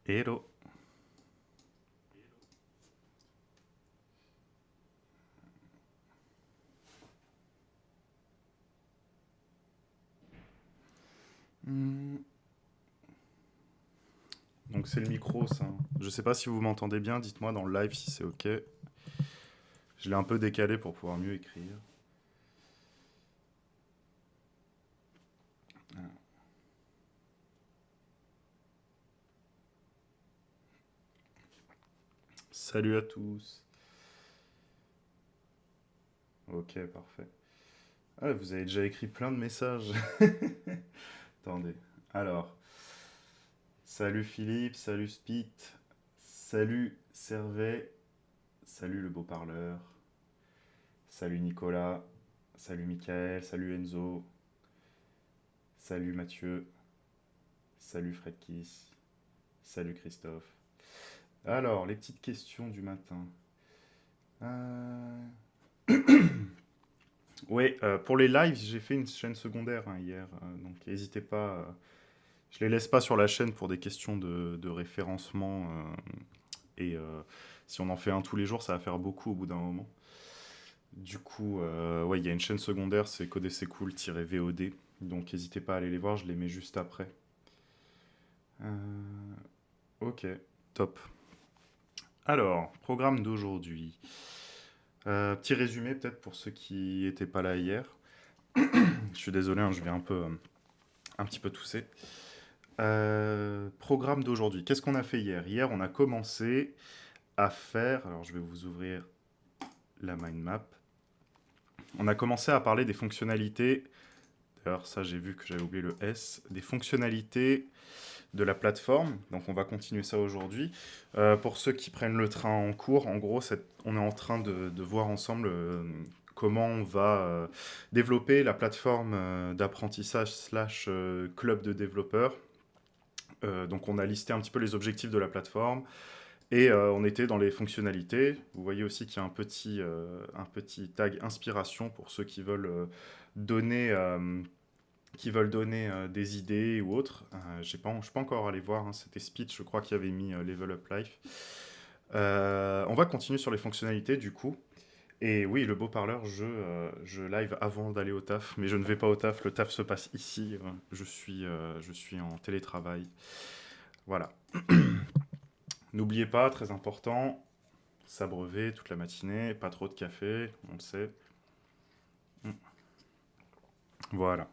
Hello. Hmm. Donc c'est le micro ça. Je sais pas si vous m'entendez bien, dites-moi dans le live si c'est ok. Je l'ai un peu décalé pour pouvoir mieux écrire. Salut à tous. Ok, parfait. Ah, vous avez déjà écrit plein de messages. Attendez. Alors, salut Philippe, salut Spit, salut Servet, salut le beau parleur, salut Nicolas, salut Michael, salut Enzo, salut Mathieu, salut Fredkis, salut Christophe. Alors, les petites questions du matin. Euh, Oui, pour les lives, j'ai fait une chaîne secondaire hein, hier, donc n'hésitez pas. Je les laisse pas sur la chaîne pour des questions de référencement et si on en fait un tous les jours, ça va faire beaucoup au bout d'un moment. Du coup, ouais, il y a une chaîne secondaire, c'est codeccool-VOD, donc n'hésitez pas à aller les voir, je les mets juste après. Ok, top. Alors, programme d'aujourd'hui. Petit résumé peut-être pour ceux qui n'étaient pas là hier. Je suis désolé, hein, je vais un petit peu tousser. Programme d'aujourd'hui. Qu'est-ce qu'on a fait hier? Hier, on a commencé à faire. Alors, je vais vous ouvrir la mind map. On a commencé à parler des fonctionnalités. D'ailleurs, ça, j'ai vu que j'avais oublié le S. Des fonctionnalités de la plateforme. Donc, on va continuer ça aujourd'hui. Pour ceux qui prennent le train en cours, en gros, on est en train de voir ensemble comment on va développer la plateforme d'apprentissage slash club de développeurs. Donc on a listé un petit peu les objectifs de la plateforme et on était dans les fonctionnalités. Vous voyez aussi qu'il y a un petit tag inspiration pour ceux donner, euh, qui veulent donner des idées ou autres. Je suis pas encore allé voir, hein, c'était Speech, je crois, qui avait mis Level Up Life. On va continuer sur les fonctionnalités du coup. Et oui, le beau parleur, je live avant d'aller au taf, mais je ne vais pas au taf, le taf se passe ici. Je suis en télétravail. Voilà. N'oubliez pas, très important, s'abreuver toute la matinée, pas trop de café, on le sait. Mm. Voilà.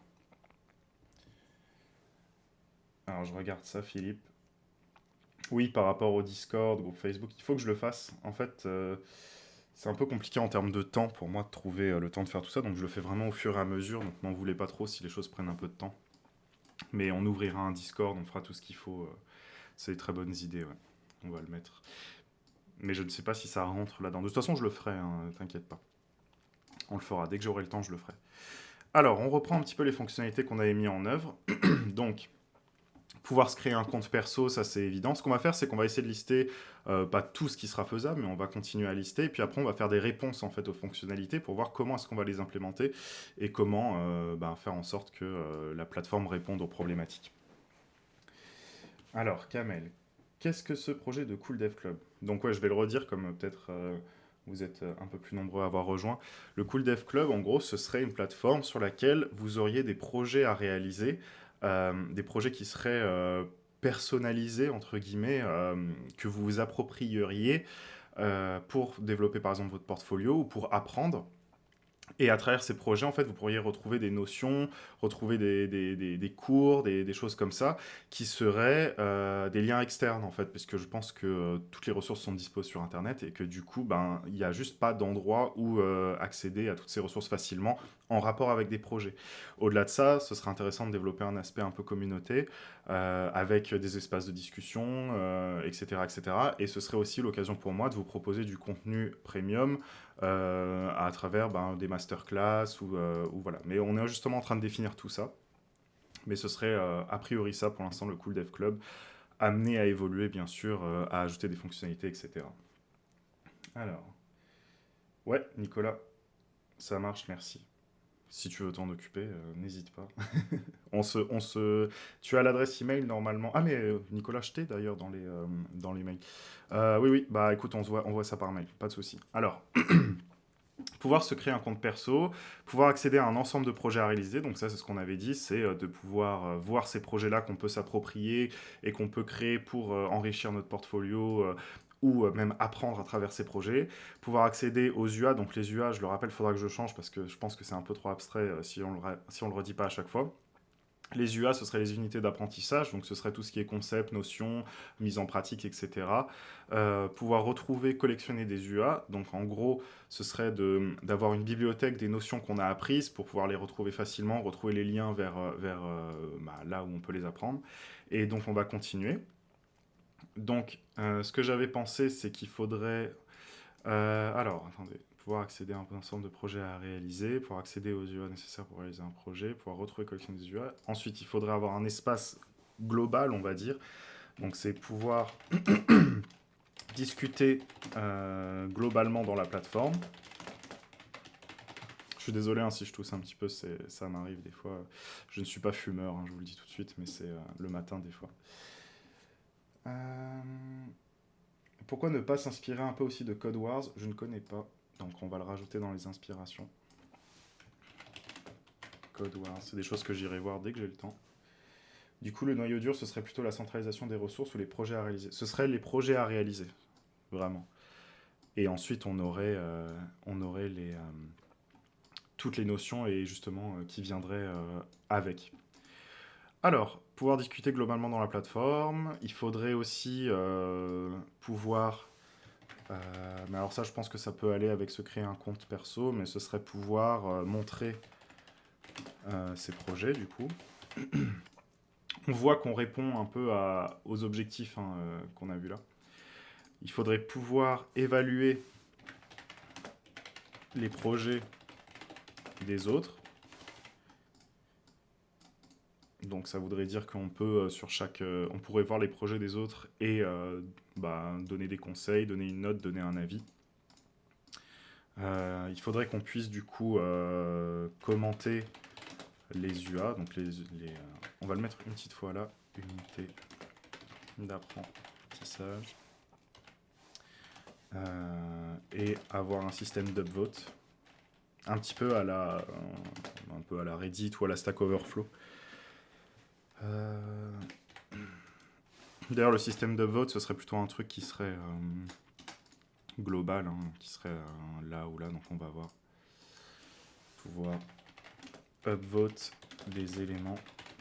Alors je regarde ça, Philippe. Oui, par rapport au Discord, groupe Facebook, il faut que je le fasse. En fait, c'est un peu compliqué en termes de temps pour moi de trouver le temps de faire tout ça, donc je le fais vraiment au fur et à mesure, donc n'en voulez pas trop si les choses prennent un peu de temps. Mais on ouvrira un Discord, on fera tout ce qu'il faut. C'est des très bonnes idées, ouais. On va le mettre. Mais je ne sais pas si ça rentre là-dedans. De toute façon, je le ferai, hein, t'inquiète pas. On le fera. Dès que j'aurai le temps, je le ferai. Alors, on reprend un petit peu les fonctionnalités qu'on avait mis en œuvre. Donc, pouvoir se créer un compte perso, ça c'est évident. Ce qu'on va faire, c'est qu'on va essayer de lister pas tout ce qui sera faisable, mais on va continuer à lister. Et puis après, on va faire des réponses en fait aux fonctionnalités pour voir comment est-ce qu'on va les implémenter et comment faire en sorte que la plateforme réponde aux problématiques. Alors, Kamel, qu'est-ce que ce projet de Cool Dev Club? Donc ouais, je vais le redire comme peut-être vous êtes un peu plus nombreux à avoir rejoint. Le Cool Dev Club, en gros, ce serait une plateforme sur laquelle vous auriez des projets à réaliser, des projets qui seraient personnalisés, entre guillemets, que vous vous approprieriez pour développer par exemple votre portfolio ou pour apprendre. Et à travers ces projets, en fait, vous pourriez retrouver des notions, retrouver des cours, des choses comme ça, qui seraient des liens externes, en fait, parce que je pense que toutes les ressources sont disponibles sur Internet et que du coup, ben, il n'y a juste pas d'endroit où accéder à toutes ces ressources facilement en rapport avec des projets. Au-delà de ça, ce serait intéressant de développer un aspect un peu communauté, avec des espaces de discussion, etc., etc. Et ce serait aussi l'occasion pour moi de vous proposer du contenu premium à travers ben, des masterclass ou voilà. Mais on est justement en train de définir tout ça. Mais ce serait a priori ça pour l'instant le Cool Dev Club, amené à évoluer bien sûr, à ajouter des fonctionnalités, etc. Alors, ouais, Nicolas, ça marche, merci. Si tu veux t'en occuper, n'hésite pas. Tu as l'adresse email normalement. Ah mais Nicolas, je t'ai d'ailleurs dans les mails. Oui, oui, bah écoute, on voit ça par mail, pas de souci. Alors, pouvoir se créer un compte perso, pouvoir accéder à un ensemble de projets à réaliser, donc ça c'est ce qu'on avait dit, c'est de pouvoir voir ces projets-là qu'on peut s'approprier et qu'on peut créer pour enrichir notre portfolio ou même apprendre à travers ces projets. Pouvoir accéder aux UA, donc les UA, je le rappelle, il faudra que je change parce que je pense que c'est un peu trop abstrait si on le redit pas à chaque fois. Les UA, ce seraient les unités d'apprentissage, donc ce serait tout ce qui est concept, notion, mise en pratique, etc. Pouvoir retrouver, collectionner des UA, donc en gros, ce serait d'avoir une bibliothèque des notions qu'on a apprises pour pouvoir les retrouver facilement, retrouver les liens vers là où on peut les apprendre. Et donc on va continuer. Donc ce que j'avais pensé, c'est qu'il faudrait alors, attendez. Pouvoir accéder à un ensemble de projets à réaliser, pouvoir accéder aux UA nécessaires pour réaliser un projet, pouvoir retrouver collection des UA. Ensuite, il faudrait avoir un espace global, on va dire. Donc, c'est pouvoir discuter globalement dans la plateforme. Je suis désolé hein, si je tousse un petit peu, ça m'arrive des fois. Je ne suis pas fumeur, hein, je vous le dis tout de suite, mais c'est le matin des fois. Pourquoi ne pas s'inspirer un peu aussi de Code Wars? Je ne connais pas, donc on va le rajouter dans les inspirations. Code Wars, c'est des choses que j'irai voir dès que j'ai le temps. Du coup, le noyau dur, ce serait plutôt la centralisation des ressources ou les projets à réaliser. Ce serait les projets à réaliser, vraiment. Et ensuite, on aurait toutes les notions et justement qui viendraient avec. Alors, pouvoir discuter globalement dans la plateforme. Il faudrait aussi pouvoir... mais alors ça, je pense que ça peut aller avec se créer un compte perso, mais ce serait pouvoir montrer ces projets, du coup. On voit qu'on répond un peu aux objectifs hein, qu'on a vus là. Il faudrait pouvoir évaluer les projets des autres. Donc ça voudrait dire qu'on peut on pourrait voir les projets des autres et donner des conseils, donner une note, donner un avis. Il faudrait qu'on puisse du coup commenter les UA. Donc on va le mettre une petite fois là, unité d'apprentissage. Et avoir un système d'upvote un petit peu à la Reddit ou à la Stack Overflow. D'ailleurs, le système d'upvote, ce serait plutôt un truc qui serait global, hein, qui serait là ou là. Donc on va pouvoir upvote des éléments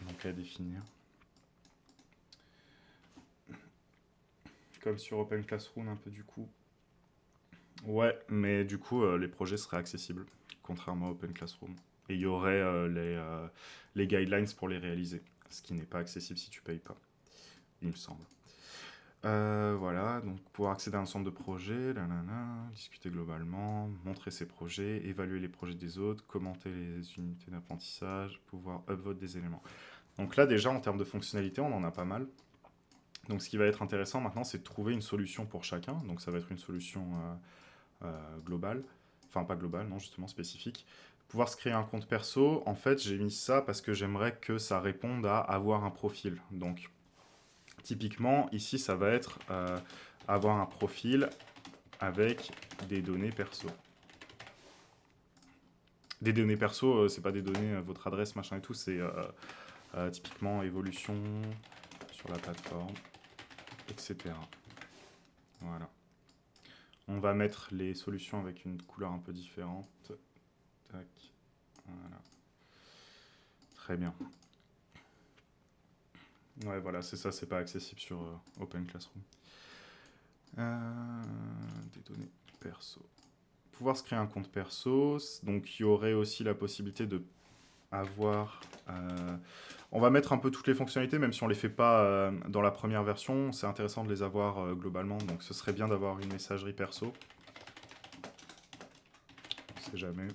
donc à définir. Comme sur Open Classroom un peu du coup. Ouais, mais du coup, les projets seraient accessibles, contrairement à Open Classroom. Et il y aurait les guidelines pour les réaliser, ce qui n'est pas accessible si tu payes pas, il me semble. Voilà, donc pouvoir accéder à un ensemble de projets, discuter globalement, montrer ses projets, évaluer les projets des autres, commenter les unités d'apprentissage, pouvoir upvote des éléments. Donc là, déjà, en termes de fonctionnalité, on en a pas mal. Donc ce qui va être intéressant maintenant, c'est de trouver une solution pour chacun. Donc ça va être une solution globale. Enfin, pas globale, non, justement spécifique. Pouvoir se créer un compte perso, en fait, j'ai mis ça parce que j'aimerais que ça réponde à avoir un profil. Donc, typiquement, ici, ça va être avoir un profil avec des données perso. Des données perso, c'est pas des données, votre adresse, machin et tout, c'est typiquement évolution sur la plateforme, etc. Voilà. On va mettre les solutions avec une couleur un peu différente. Tac. Voilà. Très bien. Ouais, voilà, c'est ça, c'est pas accessible sur Open Classroom. Des données perso. Pouvoir se créer un compte perso, donc il y aurait aussi la possibilité de avoir... on va mettre un peu toutes les fonctionnalités, même si on les fait pas dans la première version, c'est intéressant de les avoir globalement, donc ce serait bien d'avoir une messagerie perso. On sait jamais.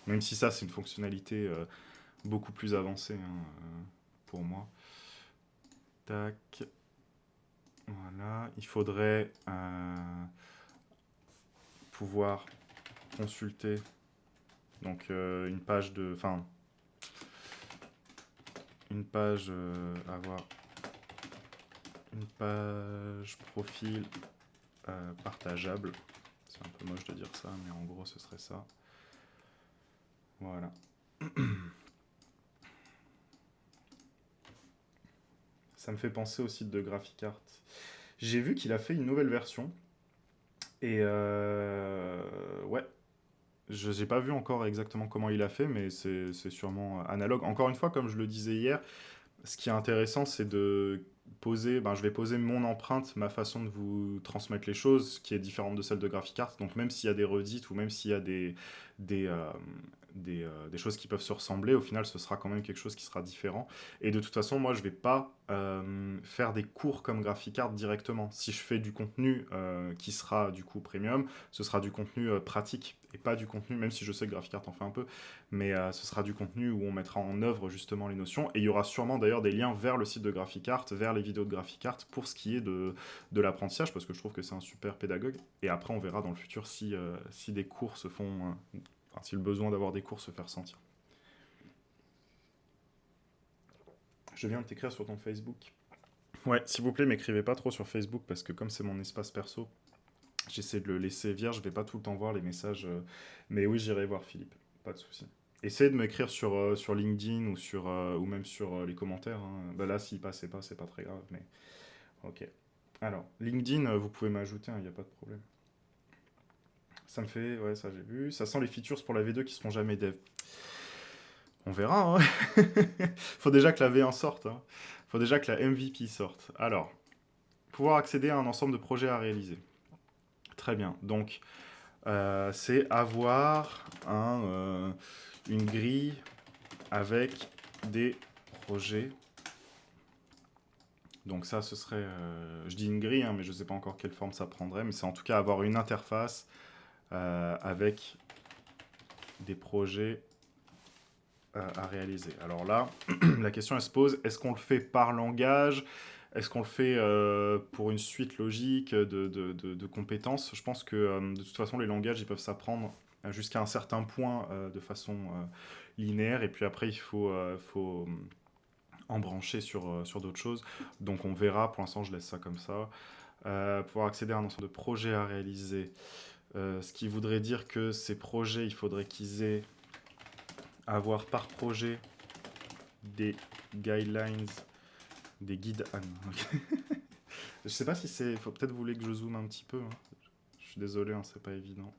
Même si ça, c'est une fonctionnalité beaucoup plus avancée hein, pour moi. Tac. Voilà. Il faudrait pouvoir consulter Donc une page de... Enfin, une page... avoir une page profil partageable. C'est un peu moche de dire ça, mais en gros, ce serait ça. Voilà. Ça me fait penser au site de GraphiCart. J'ai vu qu'il a fait une nouvelle version. Et ouais, je n'ai pas vu encore exactement comment il a fait, mais c'est sûrement analogue. Encore une fois, comme je le disais hier, ce qui est intéressant, c'est de poser, ben, je vais poser mon empreinte, ma façon de vous transmettre les choses, qui est différente de celle de GraphiCart. Donc même s'il y a des redites ou même s'il y a des, euh, des choses qui peuvent se ressembler, au final, ce sera quand même quelque chose qui sera différent. Et de toute façon, moi, je vais pas faire des cours comme GraphiCart directement. Si je fais du contenu qui sera du coup premium, ce sera du contenu pratique et pas du contenu, même si je sais que GraphiCart en fait un peu, mais ce sera du contenu où on mettra en œuvre justement les notions. Et il y aura sûrement d'ailleurs des liens vers le site de GraphiCart, vers les vidéos de GraphiCart pour ce qui est de l'apprentissage, parce que je trouve que c'est un super pédagogue. Et après, on verra dans le futur si des cours se font, enfin, si le besoin d'avoir des cours se fait ressentir. Je viens de t'écrire sur ton Facebook. Ouais, s'il vous plaît, m'écrivez pas trop sur Facebook parce que comme c'est mon espace perso, j'essaie de le laisser vierge, je vais pas tout le temps voir les messages. Mais oui, j'irai voir Philippe, pas de souci. Essayez de m'écrire sur LinkedIn ou même sur les commentaires, hein. Bah là, s'il passait pas, c'est pas très grave, mais ok. Alors, LinkedIn, vous pouvez m'ajouter, il n'y a pas de problème. Ça me fait, ouais, ça j'ai vu. Ça sent les features pour la V2 qui seront jamais dev. On verra, hein. Faut déjà que la V1 sorte, hein. Faut déjà que la MVP sorte. Alors, pouvoir accéder à un ensemble de projets à réaliser. Très bien. Donc, c'est avoir une grille avec des projets. Donc ça, ce serait, je dis une grille, hein, mais je ne sais pas encore quelle forme ça prendrait, mais c'est en tout cas avoir une interface avec des projets à réaliser. Alors là, la question elle se pose, est-ce qu'on le fait par langage? Est-ce qu'on le fait pour une suite logique de compétences? Je pense que de toute façon, les langages, ils peuvent s'apprendre jusqu'à un certain point de façon linéaire, et puis après, il faut en brancher sur d'autres choses. Donc on verra, pour l'instant, je laisse ça comme ça. Pouvoir accéder à un ensemble de projets à réaliser. Ce qui voudrait dire que ces projets, il faudrait qu'ils aient avoir par projet des guidelines, des guides. Ah non, ok. Je sais pas si c'est. Faut peut-être vous voulez que je zoome un petit peu, hein. Je suis désolé, hein, c'est pas évident.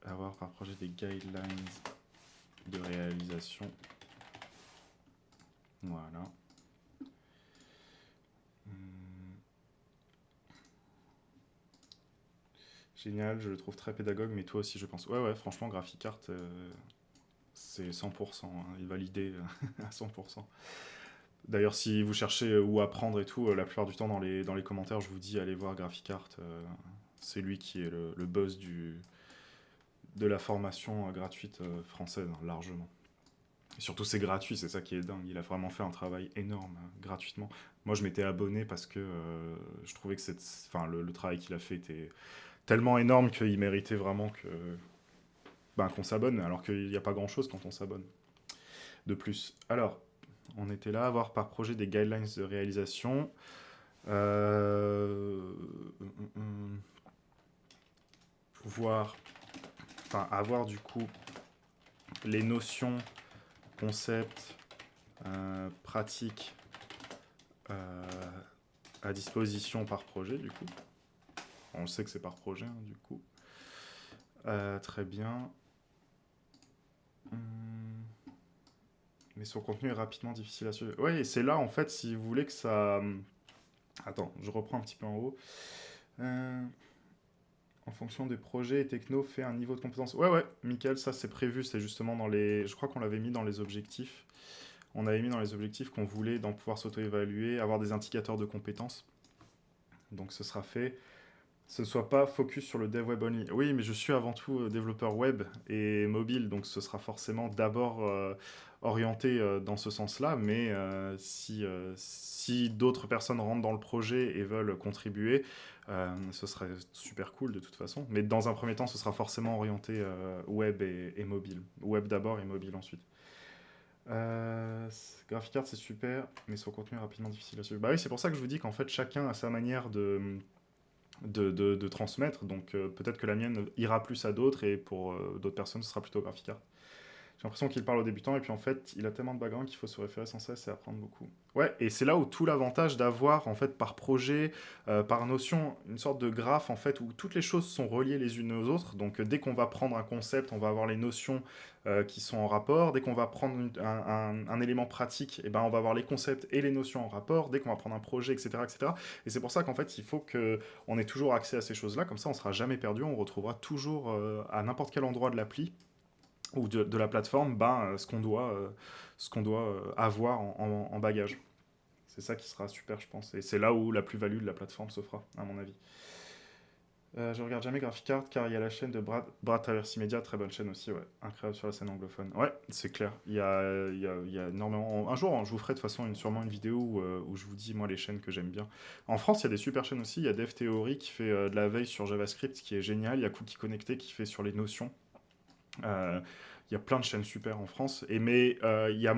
Avoir par projet des guidelines de réalisation. Voilà. Génial, je le trouve très pédagogue, mais toi aussi, je pense. Ouais, ouais, franchement, GraphiCart, c'est 100%, hein, il est validé à 100%. D'ailleurs, si vous cherchez où apprendre et tout, la plupart du temps dans les commentaires, je vous dis allez voir GraphiCart. C'est lui qui est le boss de la formation gratuite française, hein, largement. Et surtout, c'est gratuit, c'est ça qui est dingue. Il a vraiment fait un travail énorme gratuitement. Moi, je m'étais abonné parce que je trouvais que enfin, le travail qu'il a fait était tellement énorme qu'il méritait vraiment ben, qu'on s'abonne, alors qu'il n'y a pas grand-chose quand on s'abonne. De plus. Alors, on était là, avoir par projet des guidelines de réalisation. Euh, pouvoir, enfin, avoir du coup les notions, concepts, pratiques à disposition par projet, du coup. On sait que c'est par projet, hein, du coup. Très bien. Mais son contenu est rapidement difficile à suivre. Oui, et c'est là, en fait, si vous voulez que ça... Attends, je reprends un petit peu en haut. En fonction des projets et techno, fait un niveau de compétence. Ouais, ouais, Michael, ça c'est prévu, c'est justement dans les... Je crois qu'on l'avait mis dans les objectifs. On avait mis dans les objectifs qu'on voulait pouvoir s'auto-évaluer, avoir des indicateurs de compétences. Donc ce sera fait. ce soit pas focus sur le dev web only. Oui, mais je suis avant tout développeur web et mobile, donc ce sera forcément d'abord orienté dans ce sens-là, mais si d'autres personnes rentrent dans le projet et veulent contribuer, ce serait super cool de toute façon. Mais dans un premier temps, ce sera forcément orienté web et mobile. Web d'abord et mobile ensuite. Graphic Art c'est super, mais son contenu est rapidement difficile à suivre. Bah oui, c'est pour ça que je vous dis qu'en fait chacun a sa manière de transmettre, donc peut-être que la mienne ira plus à d'autres et pour d'autres personnes ce sera plutôt Graphic Art. J'ai l'impression qu'il parle aux débutants et puis en fait il a tellement de background qu'il faut se référer sans cesse et apprendre beaucoup. Ouais, et c'est là où tout l'avantage d'avoir en fait par projet, par notion, une sorte de graphe en fait où toutes les choses sont reliées les unes aux autres. Donc dès qu'on va prendre un concept, on va avoir les notions qui sont en rapport. Dès qu'on va prendre un élément pratique, et ben, on va avoir les concepts et les notions en rapport. Dès qu'on va prendre un projet, etc. etc. Et c'est pour ça qu'en fait il faut qu'on ait toujours accès à ces choses-là. Comme ça on ne sera jamais perdu, on retrouvera toujours à n'importe quel endroit de l'appli ou de la plateforme, ben, ce qu'on doit avoir en bagage. C'est ça qui sera super, je pense. Et c'est là où la plus-value de la plateforme se fera, à mon avis. Je regarde jamais Graphic Art car il y a la chaîne de Brad Traversy Media, très bonne chaîne aussi, ouais. Incroyable sur la scène anglophone. Ouais, c'est clair. Il y a énormément. Un jour, je vous ferai de toute façon sûrement une vidéo où je vous dis, moi, les chaînes que j'aime bien. En France, il y a des super chaînes aussi. Il y a Dev Theory qui fait de la veille sur JavaScript qui est génial. Il y a Cookie Connecté qui fait sur les notions. Euh, Il y a plein de chaînes super en France, mais il y a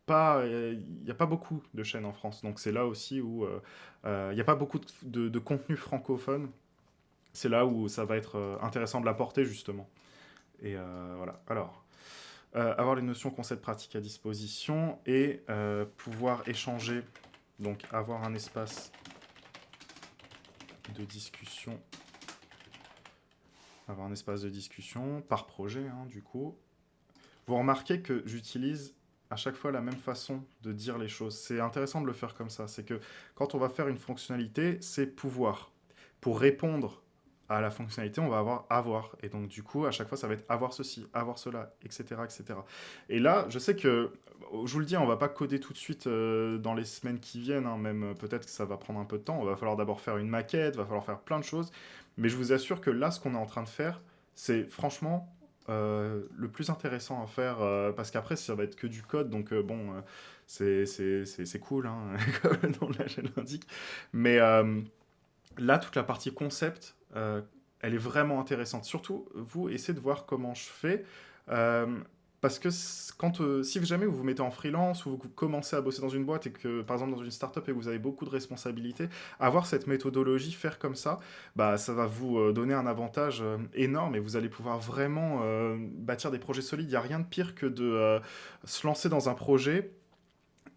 pas beaucoup de chaînes en France. Donc c'est là aussi où il n'y a pas beaucoup de contenu francophone. C'est là où ça va être intéressant de l'apporter justement. Et voilà. Alors, avoir les notions concepts pratiques à disposition et pouvoir échanger. Donc avoir un espace de discussion. Avoir un espace de discussion par projet, hein, du coup. Vous remarquez que j'utilise à chaque fois la même façon de dire les choses. C'est intéressant de le faire comme ça. C'est que quand on va faire une fonctionnalité, c'est pouvoir. Pour répondre à la fonctionnalité, on va avoir avoir. Et donc, du coup, à chaque fois, ça va être avoir ceci, avoir cela, etc. etc. Et là, je sais que, je vous le dis, on va pas coder tout de suite dans les semaines qui viennent. Hein, même peut-être que ça va prendre un peu de temps. Il va falloir d'abord faire une maquette, il va falloir faire plein de choses. Mais je vous assure que là, ce qu'on est en train de faire, c'est franchement le plus intéressant à faire, parce qu'après, ça va être que du code, donc bon, c'est cool, hein, comme le nom de la chaîne l'indique. Mais là, toute la partie concept, elle est vraiment intéressante. Surtout, vous, essayez de voir comment je fais. euh, Parce que si jamais vous vous mettez en freelance ou vous commencez à bosser dans une boîte et que, par exemple, dans une startup et que vous avez beaucoup de responsabilités, avoir cette méthodologie, faire comme ça, bah, ça va vous donner un avantage énorme et vous allez pouvoir vraiment bâtir des projets solides. Il n'y a rien de pire que de se lancer dans un projet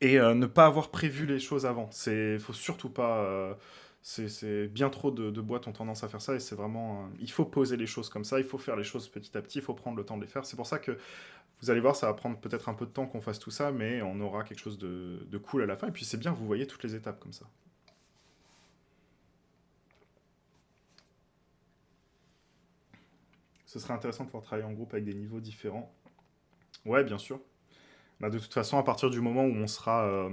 et ne pas avoir prévu les choses avant. Faut surtout pas. C'est bien trop de boîtes ont tendance à faire ça et c'est vraiment. Il faut poser les choses comme ça, il faut faire les choses petit à petit, il faut prendre le temps de les faire. C'est pour ça que vous allez voir, ça va prendre peut-être un peu de temps qu'on fasse tout ça, mais on aura quelque chose de cool à la fin. Et puis c'est bien, vous voyez toutes les étapes comme ça. Ce serait intéressant de pouvoir travailler en groupe avec des niveaux différents. Ouais, bien sûr. Bah, de toute façon, à partir du moment où on sera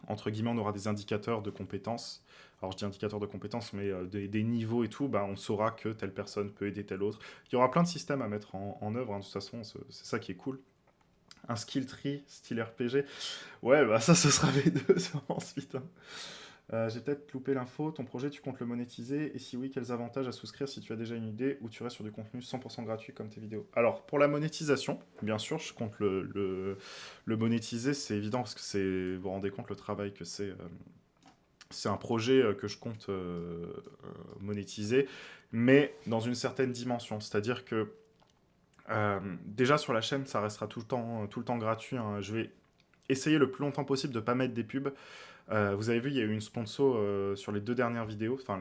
entre guillemets, on aura des indicateurs de compétences. Alors je dis indicateurs de compétences, mais des niveaux et tout, bah, on saura que telle personne peut aider telle autre. Il y aura plein de systèmes à mettre en œuvre, hein, de toute façon, c'est ça qui est cool. Un skill tree, style RPG. Ouais, bah ça, ce sera V2 ensuite. Hein. J'ai peut-être loupé l'info. Ton projet, tu comptes le monétiser? Et si oui, quels avantages à souscrire si tu as déjà une idée ou tu restes sur du contenu 100% gratuit comme tes vidéos? Alors, pour la monétisation, bien sûr, je compte le monétiser. C'est évident parce que vous vous rendez compte le travail que c'est. C'est un projet que je compte monétiser, mais dans une certaine dimension. C'est-à-dire que déjà sur la chaîne, ça restera tout le temps gratuit. Hein. Je vais essayer le plus longtemps possible de ne pas mettre des pubs. Vous avez vu, il y a eu une sponsor sur les deux dernières vidéos, enfin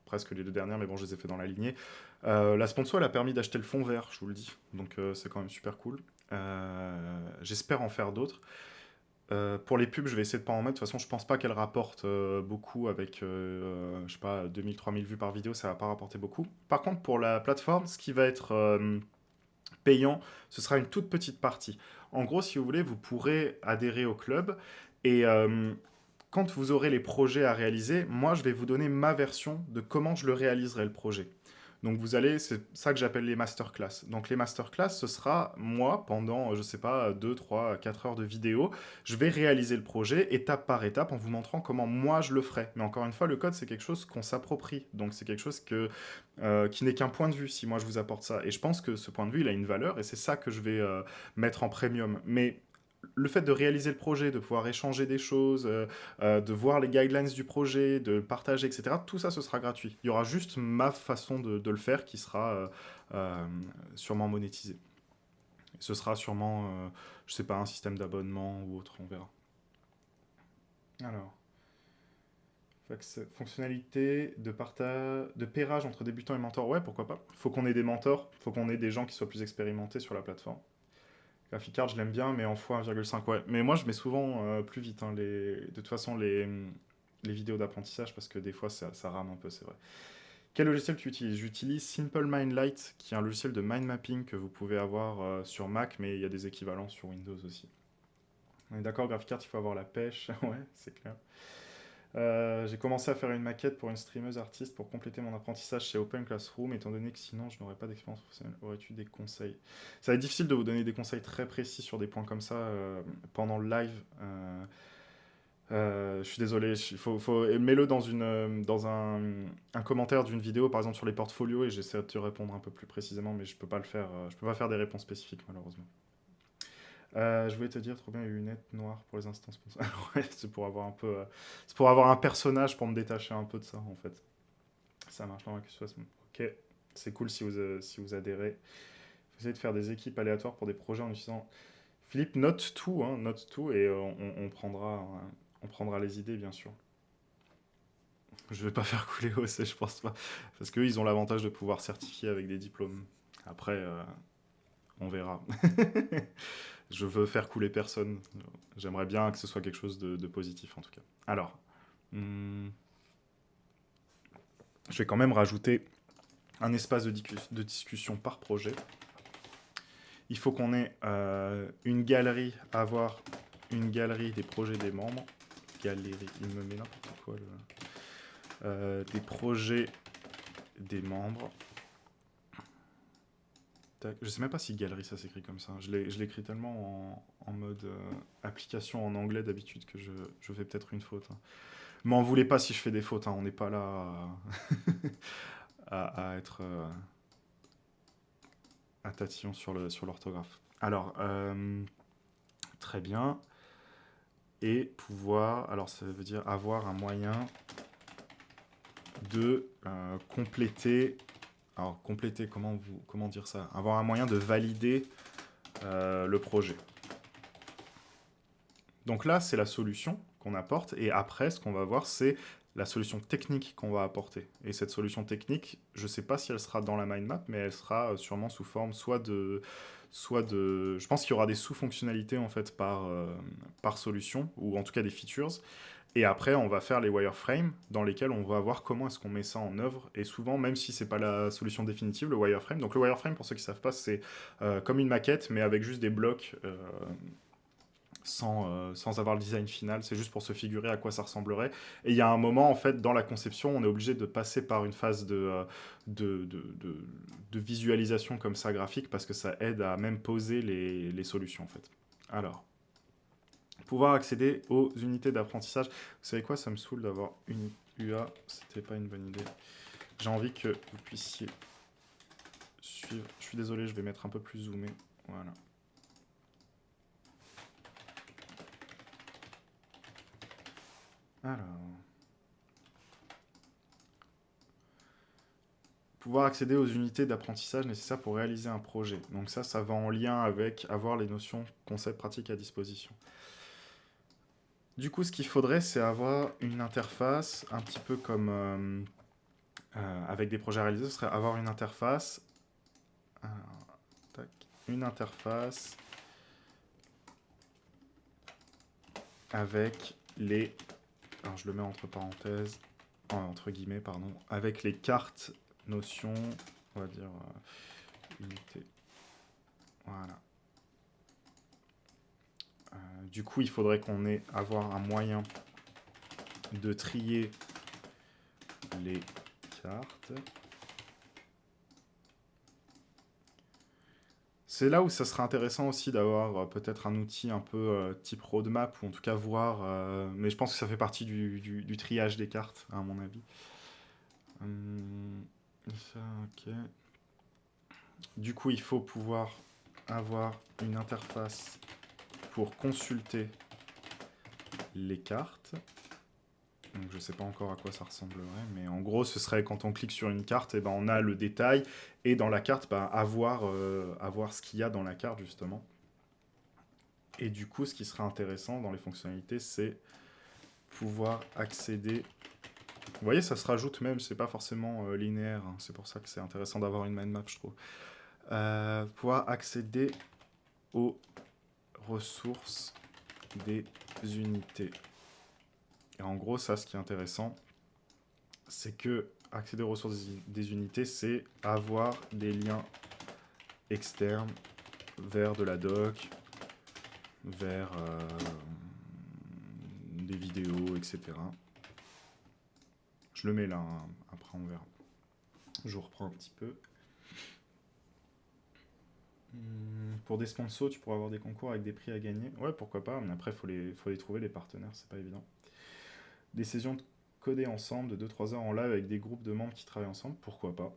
presque les deux dernières, mais bon, je les ai fait dans la lignée. La sponsor, elle a permis d'acheter le fond vert, je vous le dis. Donc c'est quand même super cool. J'espère en faire d'autres. Pour les pubs, je vais essayer de pas en mettre. De toute façon, je pense pas qu'elles rapportent beaucoup avec, je sais pas, 2000-3000 vues par vidéo, ça va pas rapporter beaucoup. Par contre, pour la plateforme, ce qui va être payant, ce sera une toute petite partie. En gros, si vous voulez, vous pourrez adhérer au club et quand vous aurez les projets à réaliser, moi, je vais vous donner ma version de comment je le réaliserai, le projet. Donc vous allez, c'est ça que j'appelle les masterclass. Donc les masterclass, ce sera moi, pendant, je sais pas, 2, 3, 4 heures de vidéo, je vais réaliser le projet étape par étape en vous montrant comment moi je le ferai. Mais encore une fois, le code, c'est quelque chose qu'on s'approprie. Donc c'est quelque chose qui n'est qu'un point de vue si moi je vous apporte ça. Et je pense que ce point de vue, il a une valeur et c'est ça que je vais mettre en premium. Mais le fait de réaliser le projet, de pouvoir échanger des choses, de voir les guidelines du projet, de le partager, etc., tout ça, ce sera gratuit. Il y aura juste ma façon de le faire qui sera euh, sûrement monétisée. Ce sera sûrement, je sais pas, un système d'abonnement ou autre, on verra. Alors, fonctionnalité de partage, de pairage entre débutants et mentors. Ouais, pourquoi pas. Faut qu'on ait des mentors, faut qu'on ait des gens qui soient plus expérimentés sur la plateforme. Graphic Card, je l'aime bien, mais en x1,5, ouais. Mais moi, je mets souvent plus vite, hein, de toute façon, les vidéos d'apprentissage, parce que des fois, ça rame un peu, c'est vrai. Quel logiciel tu utilises? J'utilise Simple Mind Lite, qui est un logiciel de mind mapping que vous pouvez avoir sur Mac, mais il y a des équivalents sur Windows aussi. On est d'accord, Graphic Card, il faut avoir la pêche. Ouais, c'est clair. J'ai commencé à faire une maquette pour une streameuse artiste pour compléter mon apprentissage chez Open Classroom, étant donné que sinon je n'aurais pas d'expérience professionnelle. Aurais-tu des conseils? Ça va être difficile de vous donner des conseils très précis sur des points comme ça pendant le live. Je suis désolé, mets-le dans un commentaire d'une vidéo, par exemple sur les portfolios, et j'essaie de te répondre un peu plus précisément, mais je peux pas le faire. Je peux pas faire des réponses spécifiques malheureusement. Je voulais te dire, trop bien, les lunettes noires pour les instances. Ouais, c'est pour avoir un peu. C'est pour avoir un personnage pour me détacher un peu de ça, en fait. Ça marche dans la Q60. Ok, c'est cool si vous adhérez. Vous essayez de faire des équipes aléatoires pour des projets en utilisant. Philippe, note tout, hein, note tout, et on prendra les idées, bien sûr. Je vais pas faire couler OC, je pense pas. Parce qu'eux, ils ont l'avantage de pouvoir certifier avec des diplômes. Après, on verra. Je veux faire couler personne. J'aimerais bien que ce soit quelque chose de positif en tout cas. Alors, je vais quand même rajouter un espace de discussion par projet. Il faut qu'on ait une galerie, avoir une galerie des projets des membres. Galerie, il me met n'importe quoi. Des projets des membres. Je sais même pas si galerie ça s'écrit comme ça. Je l'écris tellement en mode application en anglais d'habitude que je fais peut-être une faute. Hein. M'en voulez pas si je fais des fautes, hein. On n'est pas là à être à tatillon sur l'orthographe. Alors, très bien. Et pouvoir, alors ça veut dire avoir un moyen de compléter. Alors, compléter, comment dire ça? Avoir un moyen de valider le projet. Donc là, c'est la solution qu'on apporte. Et après, ce qu'on va voir, c'est la solution technique qu'on va apporter. Et cette solution technique, je ne sais pas si elle sera dans la mind map, mais elle sera sûrement sous forme soit de... Je pense qu'il y aura des sous-fonctionnalités en fait par solution, ou en tout cas des features. Et après, on va faire les wireframes dans lesquels on va voir comment est-ce qu'on met ça en œuvre. Et souvent, même si c'est pas la solution définitive, le wireframe. Donc le wireframe, pour ceux qui savent pas, c'est comme une maquette, mais avec juste des blocs sans avoir le design final. C'est juste pour se figurer à quoi ça ressemblerait. Et il y a un moment, en fait, dans la conception, on est obligé de passer par une phase de visualisation comme ça graphique parce que ça aide à même poser les solutions, en fait. Alors. Pouvoir accéder aux unités d'apprentissage. Vous savez quoi, ça me saoule d'avoir une UA, c'était pas une bonne idée. J'ai envie que vous puissiez suivre. Je suis désolé, je vais mettre un peu plus zoomé. Voilà. Alors. Pouvoir accéder aux unités d'apprentissage nécessaires pour réaliser un projet. Donc ça va en lien avec avoir les notions, concepts pratiques à disposition. Du coup, ce qu'il faudrait, c'est avoir une interface, un petit peu comme avec des projets réalisés, ce serait avoir une interface. Une interface avec les... Alors je le mets entre parenthèses, entre guillemets, pardon, avec les cartes, notions, on va dire unité. Voilà. Du coup, il faudrait avoir un moyen de trier les cartes. C'est là où ça serait intéressant aussi d'avoir peut-être un outil un peu type roadmap, ou en tout cas voir, mais je pense que ça fait partie du triage des cartes, à mon avis. Ça, ok. Du coup, il faut pouvoir avoir une interface pour consulter les cartes. Donc, je ne sais pas encore à quoi ça ressemblerait, mais en gros, ce serait quand on clique sur une carte, et ben, on a le détail, et dans la carte, ben, avoir ce qu'il y a dans la carte, justement. Et du coup, ce qui serait intéressant dans les fonctionnalités, c'est pouvoir accéder... Vous voyez, ça se rajoute même, c'est pas forcément linéaire, hein. C'est pour ça que c'est intéressant d'avoir une mind map, je trouve. Pouvoir accéder aux ressources des unités. Et en gros, ça, ce qui est intéressant, c'est que accéder aux ressources des unités, c'est avoir des liens externes vers de la doc, vers des vidéos, etc. Je le mets là, hein. Après on verra. Je vous reprends un petit peu. Pour des sponsors, tu pourras avoir des concours avec des prix à gagner. Ouais, pourquoi pas, mais après, faut les trouver, les partenaires, c'est pas évident. Des sessions codées ensemble de 2-3 heures en live avec des groupes de membres qui travaillent ensemble, pourquoi pas.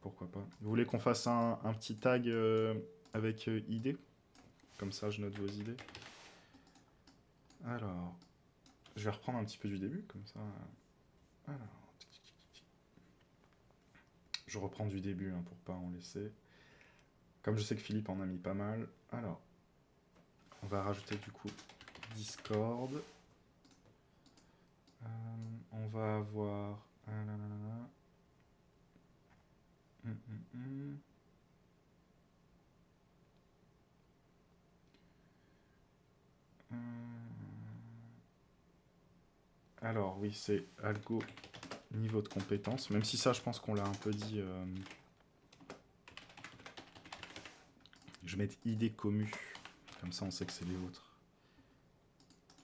Pourquoi pas. Vous voulez qu'on fasse un petit tag avec idées? Comme ça, je note vos idées. Alors, je vais reprendre un petit peu du début, comme ça. Alors, je reprends du début hein, pour pas en laisser. Comme je sais que Philippe en a mis pas mal. Alors, on va rajouter du coup Discord. On va avoir... Alors oui, c'est algo niveau de compétence. Même si ça, je pense qu'on l'a un peu dit. Je vais mettre ID commu. Comme ça, on sait que c'est les autres.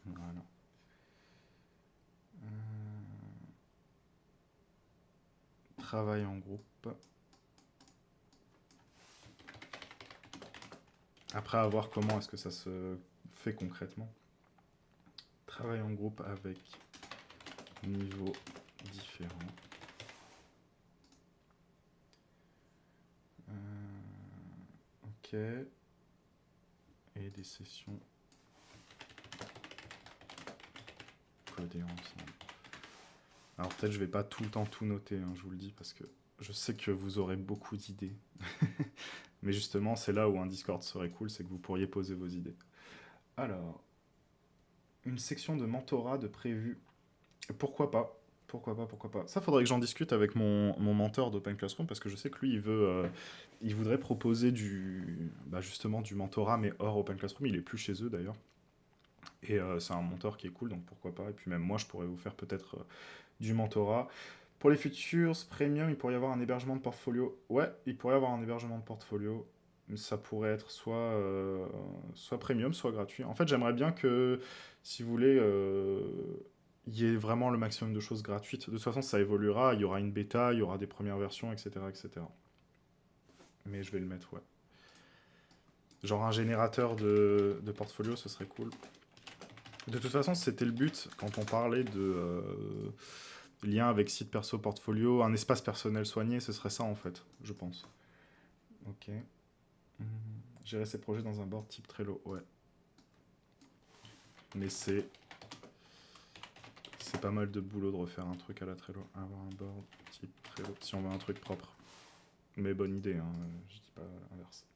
Voilà. Travail en groupe. Après, à voir comment est-ce que ça se fait concrètement. Travail en groupe avec niveau différent. Ok. Et des sessions codées ensemble. Alors peut-être je vais pas tout le temps tout noter, hein, je vous le dis, parce que je sais que vous aurez beaucoup d'idées. Mais justement, c'est là où un Discord serait cool, c'est que vous pourriez poser vos idées. Alors, une section de mentorat de prévu. Pourquoi pas? Pourquoi pas, pourquoi pas. Ça, faudrait que j'en discute avec mon mentor d'Open Classroom, parce que je sais que lui, il voudrait proposer justement du mentorat, mais hors Open Classroom. Il est plus chez eux d'ailleurs. Et c'est un mentor qui est cool, donc pourquoi pas. Et puis même moi, je pourrais vous faire peut-être du mentorat. Pour les futurs premium, il pourrait y avoir un hébergement de portfolio. Ouais, il pourrait y avoir un hébergement de portfolio. Ça pourrait être soit premium, soit gratuit. En fait, j'aimerais bien que, si vous voulez, il y ait vraiment le maximum de choses gratuites. De toute façon, ça évoluera. Il y aura une bêta, il y aura des premières versions, etc., etc. Mais je vais le mettre, ouais. Genre un générateur de portfolio, ce serait cool. De toute façon, c'était le but quand on parlait de lien avec site perso portfolio, un espace personnel soigné, ce serait ça en fait, je pense. Ok. Gérer ses projets dans un board type Trello, ouais. Mais c'est pas mal de boulot de refaire un truc à la Trello. Avoir un board type Trello, si on veut un truc propre. Mais bonne idée, hein, je dis pas l'inverse.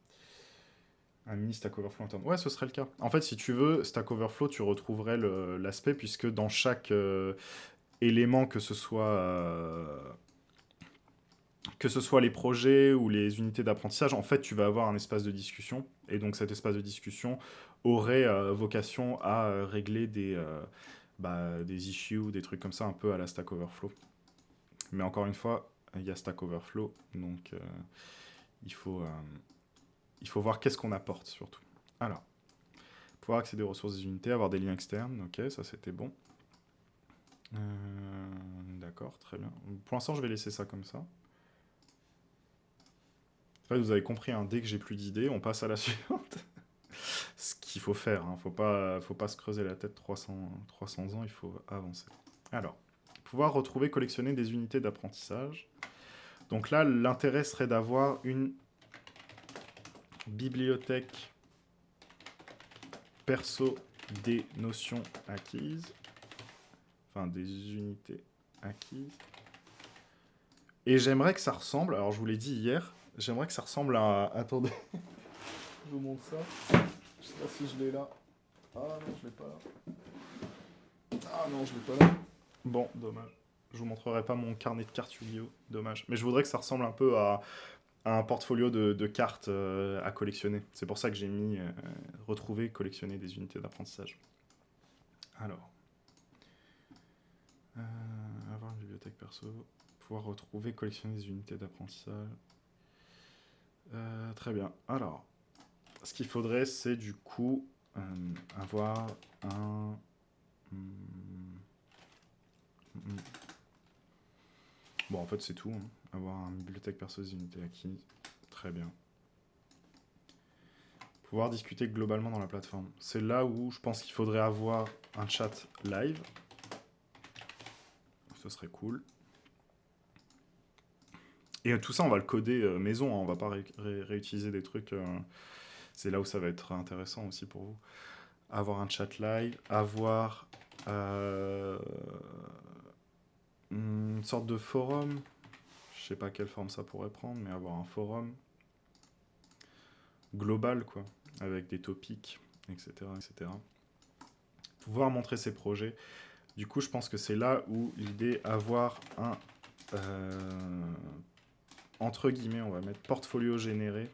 Un mini Stack Overflow interne. Ouais, ce serait le cas. En fait, si tu veux, Stack Overflow, tu retrouverais l'aspect, puisque dans chaque élément, que ce soit les projets ou les unités d'apprentissage, en fait, tu vas avoir un espace de discussion. Et donc, cet espace de discussion aurait vocation à régler des issues, des trucs comme ça, un peu à la Stack Overflow. Mais encore une fois, il y a Stack Overflow, donc il faut voir qu'est-ce qu'on apporte, surtout. Alors, pouvoir accéder aux ressources des unités, avoir des liens externes, ok, ça c'était bon. D'accord, très bien. Pour l'instant, je vais laisser ça comme ça. En fait, vous avez compris, hein, dès que j'ai plus d'idées, on passe à la suivante. Ce qu'il faut faire, hein. Faut pas se creuser la tête 300 ans, il faut avancer. Alors, pouvoir retrouver, collectionner des unités d'apprentissage. Donc là, l'intérêt serait d'avoir une bibliothèque perso des notions acquises. Enfin, des unités acquises. Et j'aimerais que ça ressemble, alors je vous l'ai dit hier, j'aimerais que ça ressemble à... Attendez, je vous montre ça. Je sais pas si je l'ai là. Ah non, je l'ai pas là. Ah non, je l'ai pas là. Bon, dommage. Je vous montrerai pas mon carnet de cartes Yu-Gi-Oh! Dommage. Mais je voudrais que ça ressemble un peu à un portfolio de cartes à collectionner. C'est pour ça que j'ai mis retrouver, collectionner des unités d'apprentissage. Alors. Avoir une bibliothèque perso. Pouvoir retrouver, collectionner des unités d'apprentissage. Très bien. Alors. Ce qu'il faudrait, c'est du coup avoir un... Bon, en fait, c'est tout. Hein. Avoir une bibliothèque perso des unités acquises. Très bien. Pouvoir discuter globalement dans la plateforme. C'est là où je pense qu'il faudrait avoir un chat live. Ce serait cool. Et tout ça, on va le coder maison. Hein. On va pas réutiliser des trucs. C'est là où ça va être intéressant aussi pour vous. Avoir un chat live. Avoir une sorte de forum. Je sais pas quelle forme ça pourrait prendre, mais avoir un forum global, quoi, avec des topics, etc., etc. Pouvoir montrer ses projets. Du coup, je pense que c'est là où l'idée avoir un entre guillemets, on va mettre portfolio généré,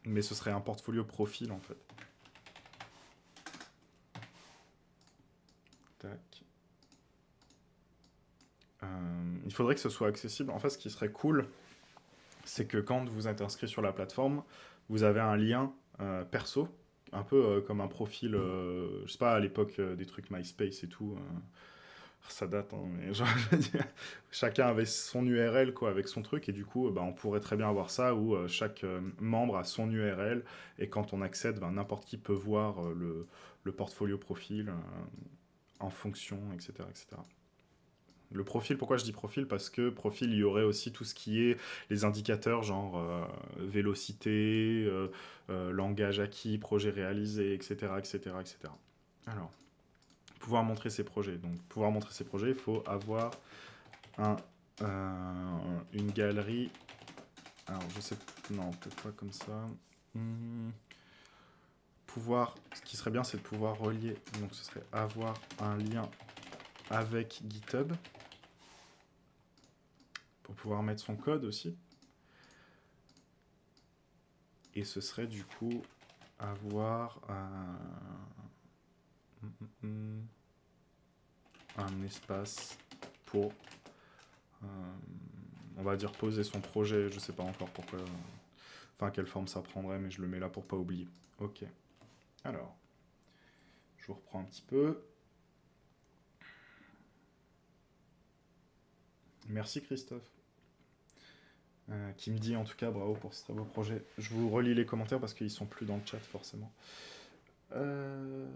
mais ce serait un portfolio profil en fait. Tac. Il faudrait que ce soit accessible. En fait, ce qui serait cool, c'est que quand vous êtes inscrit sur la plateforme, vous avez un lien perso, un peu comme un profil, je sais pas, à l'époque des trucs MySpace et tout. Ça date, hein, mais genre, je veux dire, chacun avait son URL quoi, avec son truc, et du coup, bah, on pourrait très bien avoir ça où chaque membre a son URL, et quand on accède, bah, n'importe qui peut voir le portfolio profil en fonction, etc., etc. Le profil, pourquoi je dis profil? Parce que profil, il y aurait aussi tout ce qui est les indicateurs, genre vélocité, langage acquis, projet réalisé, etc., etc., etc. Alors, pouvoir montrer ses projets. Donc, pouvoir montrer ses projets, il faut avoir une galerie. Alors, je sais. Non, peut-être pas comme ça. Pouvoir. Ce qui serait bien, c'est de pouvoir relier. Donc, ce serait avoir un lien avec GitHub. Pour pouvoir mettre son code aussi. Et ce serait du coup avoir un espace pour, on va dire, poser son projet. Je sais pas encore pourquoi, enfin quelle forme ça prendrait, mais je le mets là pour pas oublier. Ok. Alors, je vous reprends un petit peu. Merci Christophe. Qui me dit en tout cas bravo pour ce très beau projet. Je vous relis les commentaires parce qu'ils sont plus dans le chat forcément. Une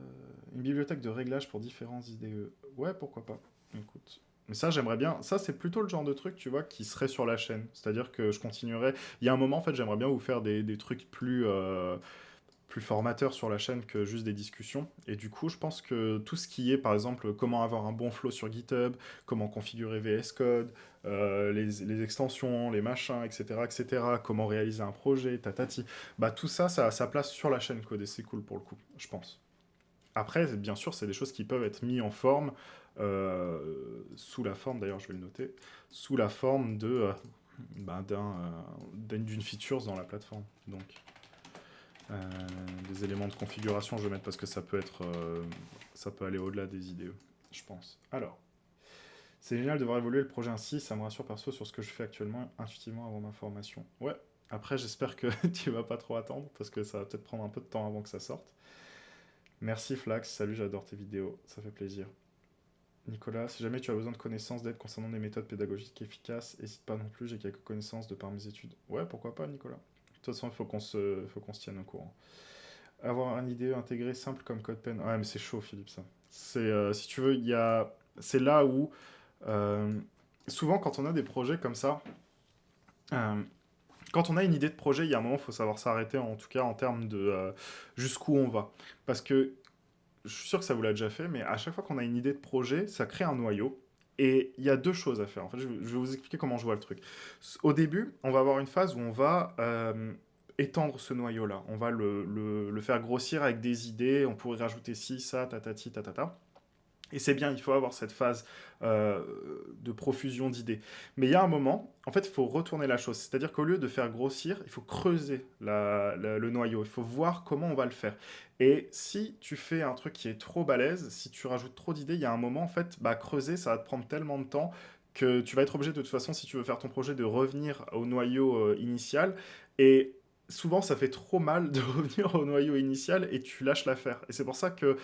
bibliothèque de réglage pour différents IDE. Ouais, pourquoi pas. Écoute. Mais ça, j'aimerais bien. Ça, c'est plutôt le genre de truc, tu vois, qui serait sur la chaîne. C'est-à-dire que je continuerai. Il y a un moment, en fait, j'aimerais bien vous faire des trucs plus formateurs sur la chaîne que juste des discussions. Et du coup, je pense que tout ce qui est, par exemple, comment avoir un bon flow sur GitHub, comment configurer VS Code, les extensions, les machins, etc., etc., comment réaliser un projet, tatati, bah tout ça, ça a sa place sur la chaîne Code et c'est cool pour le coup, je pense. Après, bien sûr, c'est des choses qui peuvent être mises en forme, sous la forme, d'ailleurs, je vais le noter, sous la forme de, d'une features dans la plateforme. Donc, des éléments de configuration, je vais mettre parce que ça peut être, ça peut aller au-delà des IDE, je pense. Alors, c'est génial de voir évoluer le projet ainsi, ça me rassure perso sur ce que je fais actuellement, intuitivement avant ma formation. Ouais, après j'espère que tu vas pas trop attendre, parce que ça va peut-être prendre un peu de temps avant que ça sorte. Merci Flax, salut, j'adore tes vidéos, ça fait plaisir. Nicolas, si jamais tu as besoin de connaissances, d'aide concernant des méthodes pédagogiques efficaces, n'hésite pas non plus, j'ai quelques connaissances de par mes études. Ouais, pourquoi pas, Nicolas. De toute façon, faut qu'on se tienne au courant. Avoir un IDE intégré simple comme CodePen. Ouais, mais c'est chaud, Philippe, ça. Si tu veux, c'est là où, euh, souvent, quand on a des projets comme ça, euh, quand on a une idée de projet, il y a un moment, il faut savoir s'arrêter, en tout cas en termes de jusqu'où on va. Parce que je suis sûr que ça vous l'a déjà fait, mais à chaque fois qu'on a une idée de projet, ça crée un noyau. Et il y a deux choses à faire. En fait, je vais vous expliquer comment je vois le truc. Au début, on va avoir une phase où on va étendre ce noyau-là. On va le faire grossir avec des idées. On pourrait rajouter ci, ça, tatati, tatata. Et c'est bien, il faut avoir cette phase euh, de profusion d'idées. Mais il y a un moment, en fait, il faut retourner la chose. C'est-à-dire qu'au lieu de faire grossir, il faut creuser le noyau. Il faut voir comment on va le faire. Et si tu fais un truc qui est trop balèze, si tu rajoutes trop d'idées, il y a un moment, en fait, bah, creuser, ça va te prendre tellement de temps que tu vas être obligé, de toute façon, si tu veux faire ton projet, de revenir au noyau initial. Et souvent, ça fait trop mal de revenir au noyau initial et tu lâches l'affaire. Et c'est pour ça que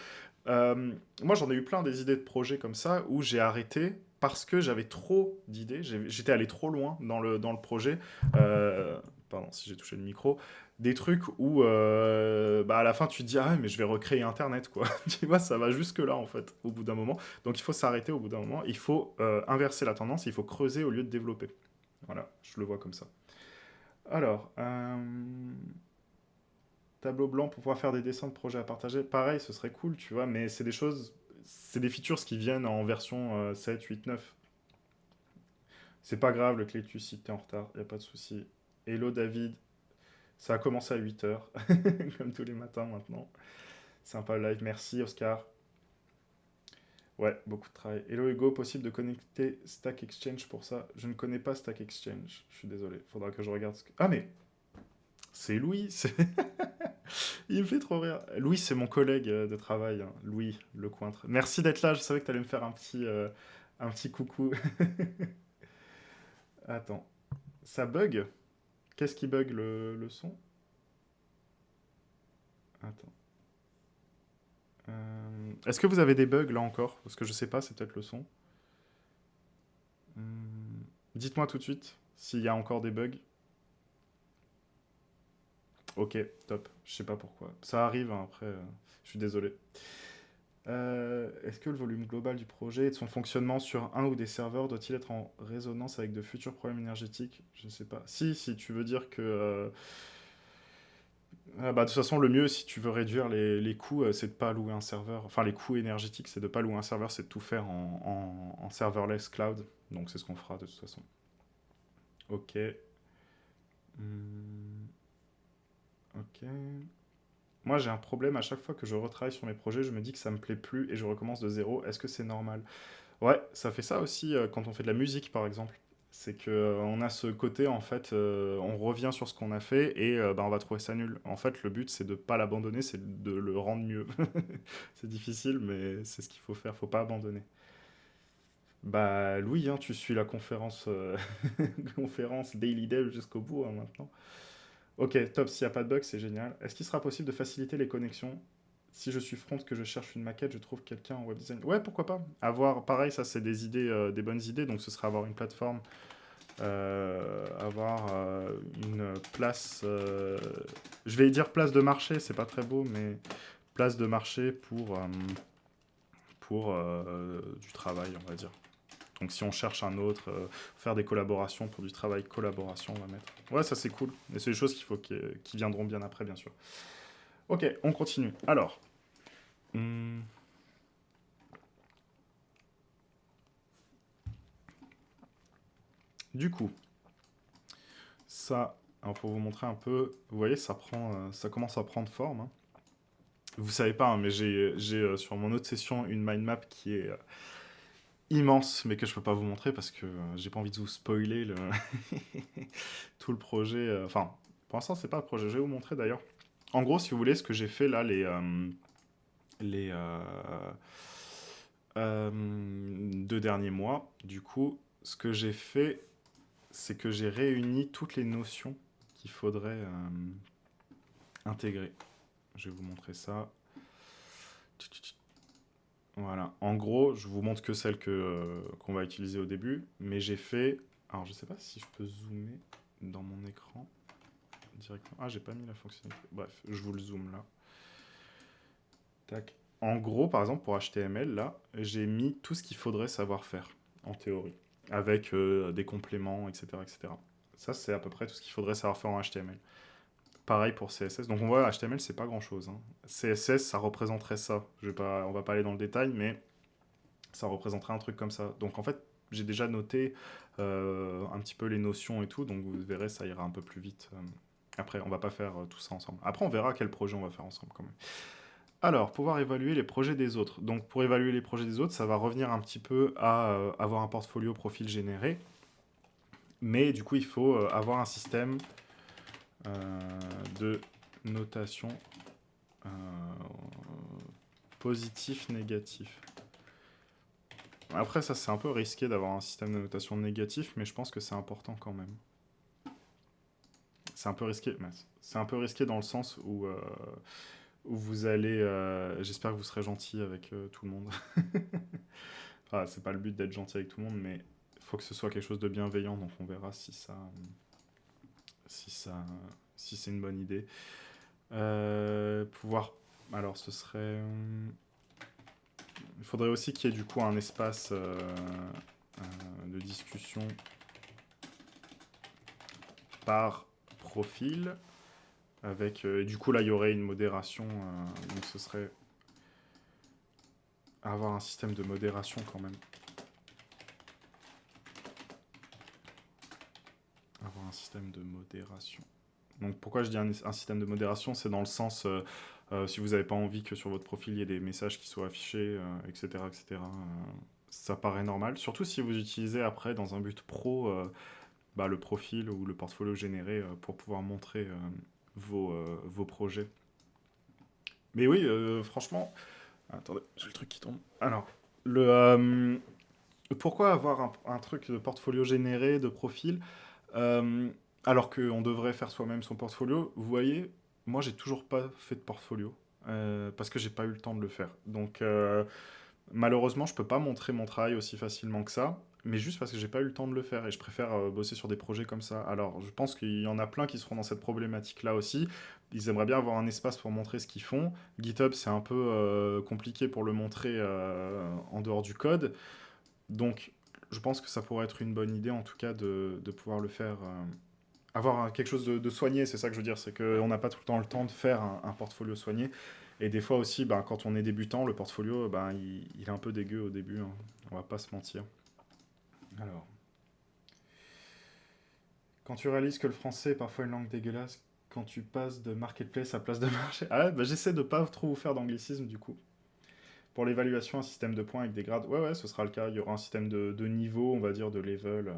euh, moi, j'en ai eu plein des idées de projets comme ça où j'ai arrêté parce que j'avais trop d'idées. J'étais allé trop loin dans le projet. Euh, Pardon si j'ai touché le micro. Des trucs où bah à la fin tu te dis ah ouais, mais je vais recréer Internet quoi. Tu vois, ça va jusque là en fait au bout d'un moment. Donc il faut s'arrêter au bout d'un moment. Il faut inverser la tendance. Il faut creuser au lieu de développer. Voilà, je le vois comme ça. Alors, tableau blanc pour pouvoir faire des dessins de projets à partager. Pareil, ce serait cool, tu vois, mais c'est des choses, c'est des features qui viennent en version 7, 8, 9. C'est pas grave, le Clétus, si t'es en retard, y a pas de souci. Hello David, ça a commencé à 8 heures, comme tous les matins maintenant. Sympa le live, merci Oscar. Ouais, beaucoup de travail. Hello Hugo, possible de connecter Stack Exchange pour ça? Je ne connais pas Stack Exchange, je suis désolé, faudra que je regarde ce que... Ah mais, c'est Louis, il me fait trop rire. Louis, c'est mon collègue de travail, hein. Louis Lecointre. Merci d'être là, je savais que tu allais me faire un petit coucou. Attends, ça bug? Qu'est-ce qui bug le son? Attends. Est-ce que vous avez des bugs là encore? Parce que je sais pas, c'est peut-être le son. Dites-moi tout de suite s'il y a encore des bugs. Ok, top. Je sais pas pourquoi. Ça arrive, hein, après, je suis désolé. Est-ce que le volume global du projet et de son fonctionnement sur un ou des serveurs doit-il être en résonance avec de futurs problèmes énergétiques? Je ne sais pas. Si tu veux dire que... bah, de toute façon, le mieux, si tu veux réduire les coûts, c'est de pas louer un serveur. Enfin, les coûts énergétiques, c'est de pas louer un serveur, c'est de tout faire en serverless cloud. Donc, c'est ce qu'on fera de toute façon. Ok. Hmm, ok. Moi, j'ai un problème à chaque fois que je retravaille sur mes projets, je me dis que ça me plaît plus et je recommence de zéro. Est-ce que c'est normal? Ouais, ça fait ça aussi quand on fait de la musique, par exemple. C'est que on a ce côté, en fait, on revient sur ce qu'on a fait et bah, on va trouver ça nul. En fait, le but, c'est de pas l'abandonner, c'est de le rendre mieux. C'est difficile, mais c'est ce qu'il faut faire, faut pas abandonner. Bah, Louis, hein, tu suis la conférence, conférence Daily Dev jusqu'au bout hein, maintenant. Ok, top, s'il n'y a pas de bug, c'est génial. Est-ce qu'il sera possible de faciliter les connexions? Si je suis front, que je cherche une maquette, je trouve quelqu'un en web design. Ouais, pourquoi pas. Avoir, pareil, ça c'est des idées, des bonnes idées, donc ce sera avoir une plateforme, avoir une place, je vais dire place de marché, c'est pas très beau, mais place de marché pour du travail, on va dire. Donc si on cherche un autre, faire des collaborations pour du travail, collaboration, on va mettre. Ouais, ça c'est cool. Et c'est des choses qui viendront bien après, bien sûr. Ok, on continue. Alors, hum, du coup, ça, alors pour vous montrer un peu, vous voyez, ça commence à prendre forme, hein. Vous savez pas, hein, mais j'ai sur mon autre session une mind map qui est immense, mais que je peux pas vous montrer parce que j'ai pas envie de vous spoiler tout le projet. Enfin, pour l'instant, c'est pas le projet. Je vais vous montrer d'ailleurs. En gros, si vous voulez, ce que j'ai fait là, les 2 derniers mois, du coup, ce que j'ai fait, c'est que j'ai réuni toutes les notions qu'il faudrait intégrer. Je vais vous montrer ça. Voilà. En gros, je vous montre que celle qu'on va utiliser au début, mais j'ai fait... Alors, je sais pas si je peux zoomer dans mon écran directement. Ah, j'ai pas mis la fonctionnalité. Bref, je vous le zoome là. Tac. En gros, par exemple, pour HTML, là, j'ai mis tout ce qu'il faudrait savoir faire, en théorie, avec des compléments, etc., etc. Ça, c'est à peu près tout ce qu'il faudrait savoir faire en HTML. Pareil pour CSS. Donc on voit, HTML, c'est pas grand-chose, hein. CSS, ça représenterait ça. On va pas aller dans le détail, mais ça représenterait un truc comme ça. Donc en fait, j'ai déjà noté un petit peu les notions et tout, donc vous verrez, ça ira un peu plus vite. Après, on va pas faire tout ça ensemble. Après, on verra quel projet on va faire ensemble quand même. Alors, pouvoir évaluer les projets des autres. Donc pour évaluer les projets des autres, ça va revenir un petit peu à avoir un portfolio profil généré. Mais du coup, il faut avoir un système de notation positif, négatif. Après, ça, c'est un peu risqué d'avoir un système de notation négatif, mais je pense que c'est important quand même. C'est un peu risqué, mais c'est un peu risqué dans le sens où vous allez... J'espère que vous serez gentil avec tout le monde. Enfin, c'est pas le but d'être gentil avec tout le monde, mais il faut que ce soit quelque chose de bienveillant, donc on verra si c'est une bonne idée. Pouvoir... Alors, ce serait... Il faudrait aussi qu'il y ait du coup un espace de discussion par profil. Avec, du coup, là, il y aurait une modération. Donc, ce serait avoir un système de modération quand même. Avoir un système de modération. Donc, pourquoi je dis un système de modération? C'est dans le sens, si vous n'avez pas envie que sur votre profil, il y ait des messages qui soient affichés, etc., etc., ça paraît normal. Surtout si vous utilisez après, dans un but pro, le profil ou le portfolio généré pour pouvoir montrer vos projets. Mais oui, franchement... Attendez, j'ai le truc qui tombe. Alors, pourquoi avoir un truc de portfolio généré, de profil, euh, alors qu'on devrait faire soi-même son portfolio? Vous voyez, moi, j'ai toujours pas fait de portfolio, parce que j'ai pas eu le temps de le faire. Donc, malheureusement, je peux pas montrer mon travail aussi facilement que ça, mais juste parce que j'ai pas eu le temps de le faire et je préfère bosser sur des projets comme ça. Alors, je pense qu'il y en a plein qui seront dans cette problématique-là aussi. Ils aimeraient bien avoir un espace pour montrer ce qu'ils font. GitHub, c'est un peu compliqué pour le montrer en dehors du code. Donc, je pense que ça pourrait être une bonne idée, en tout cas, de pouvoir le faire. Avoir quelque chose de soigné, c'est ça que je veux dire. C'est qu'on n'a pas tout le temps le temps de faire un portfolio soigné. Et des fois aussi, quand on est débutant, le portfolio, il est un peu dégueu au début, hein. On va pas se mentir. Alors, quand tu réalises que le français est parfois une langue dégueulasse, quand tu passes de marketplace à place de marché... Ah ouais, j'essaie de pas trop vous faire d'anglicisme du coup. Pour l'évaluation, un système de points avec des grades, ouais, ce sera le cas. Il y aura un système de niveau, on va dire, de level.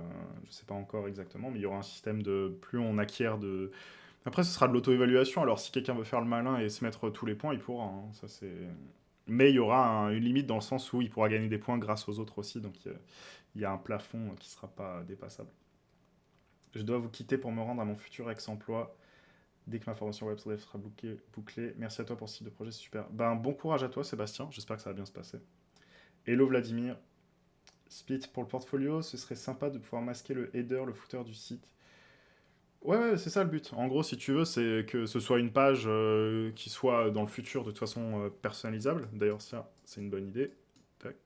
Je sais pas encore exactement, mais il y aura un système de... Plus on acquiert de... Après, ce sera de l'auto-évaluation. Alors, si quelqu'un veut faire le malin et se mettre tous les points, il pourra, hein. Ça, c'est... Mais il y aura une limite dans le sens où il pourra gagner des points grâce aux autres aussi. Donc, il y a un plafond qui ne sera pas dépassable. Je dois vous quitter pour me rendre à mon futur ex-emploi dès que ma formation web sera bouclée. Merci à toi pour ce type de projet, c'est super. Bon courage à toi, Sébastien. J'espère que ça va bien se passer. Hello, Vladimir. Split pour le portfolio, ce serait sympa de pouvoir masquer le header, le footer du site. Ouais, c'est ça le but. En gros, si tu veux, c'est que ce soit une page qui soit dans le futur de toute façon personnalisable. D'ailleurs, ça, c'est une bonne idée. Tac.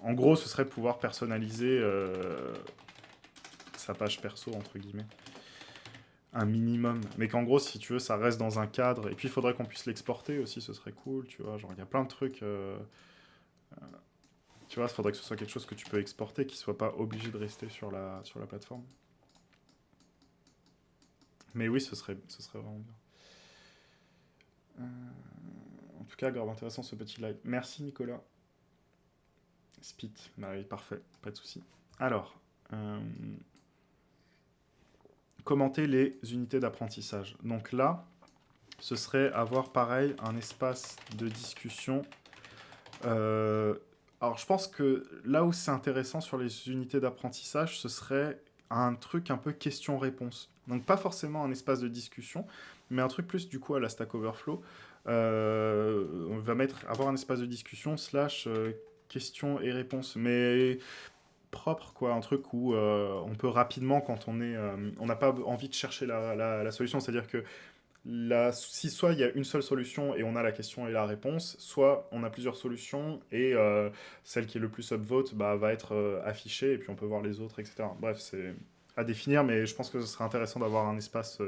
En gros, ce serait de pouvoir personnaliser sa page perso, entre guillemets. Un minimum. Mais qu'en gros, si tu veux, ça reste dans un cadre. Et puis, il faudrait qu'on puisse l'exporter aussi, ce serait cool, tu vois. Genre, il y a plein de trucs... tu vois, il faudrait que ce soit quelque chose que tu peux exporter, qui soit pas obligé de rester sur la plateforme. Mais oui, ce serait vraiment bien. En tout cas, grave intéressant ce petit live. Merci Nicolas. Spit, bah oui, parfait, pas de souci. Alors, commenter les unités d'apprentissage. Donc là, ce serait avoir pareil un espace de discussion. Alors je pense que là où c'est intéressant sur les unités d'apprentissage, ce serait un truc un peu question-réponse. Donc pas forcément un espace de discussion, mais un truc plus du coup à la Stack Overflow. On va avoir un espace de discussion slash questions et réponses, mais propre, quoi, un truc où on peut rapidement, quand on n'a pas envie de chercher la solution, c'est-à-dire que si soit il y a une seule solution et on a la question et la réponse, soit on a plusieurs solutions et celle qui est le plus upvote bah, va être affichée et puis on peut voir les autres, etc. Bref, c'est à définir, mais je pense que ce serait intéressant d'avoir un espace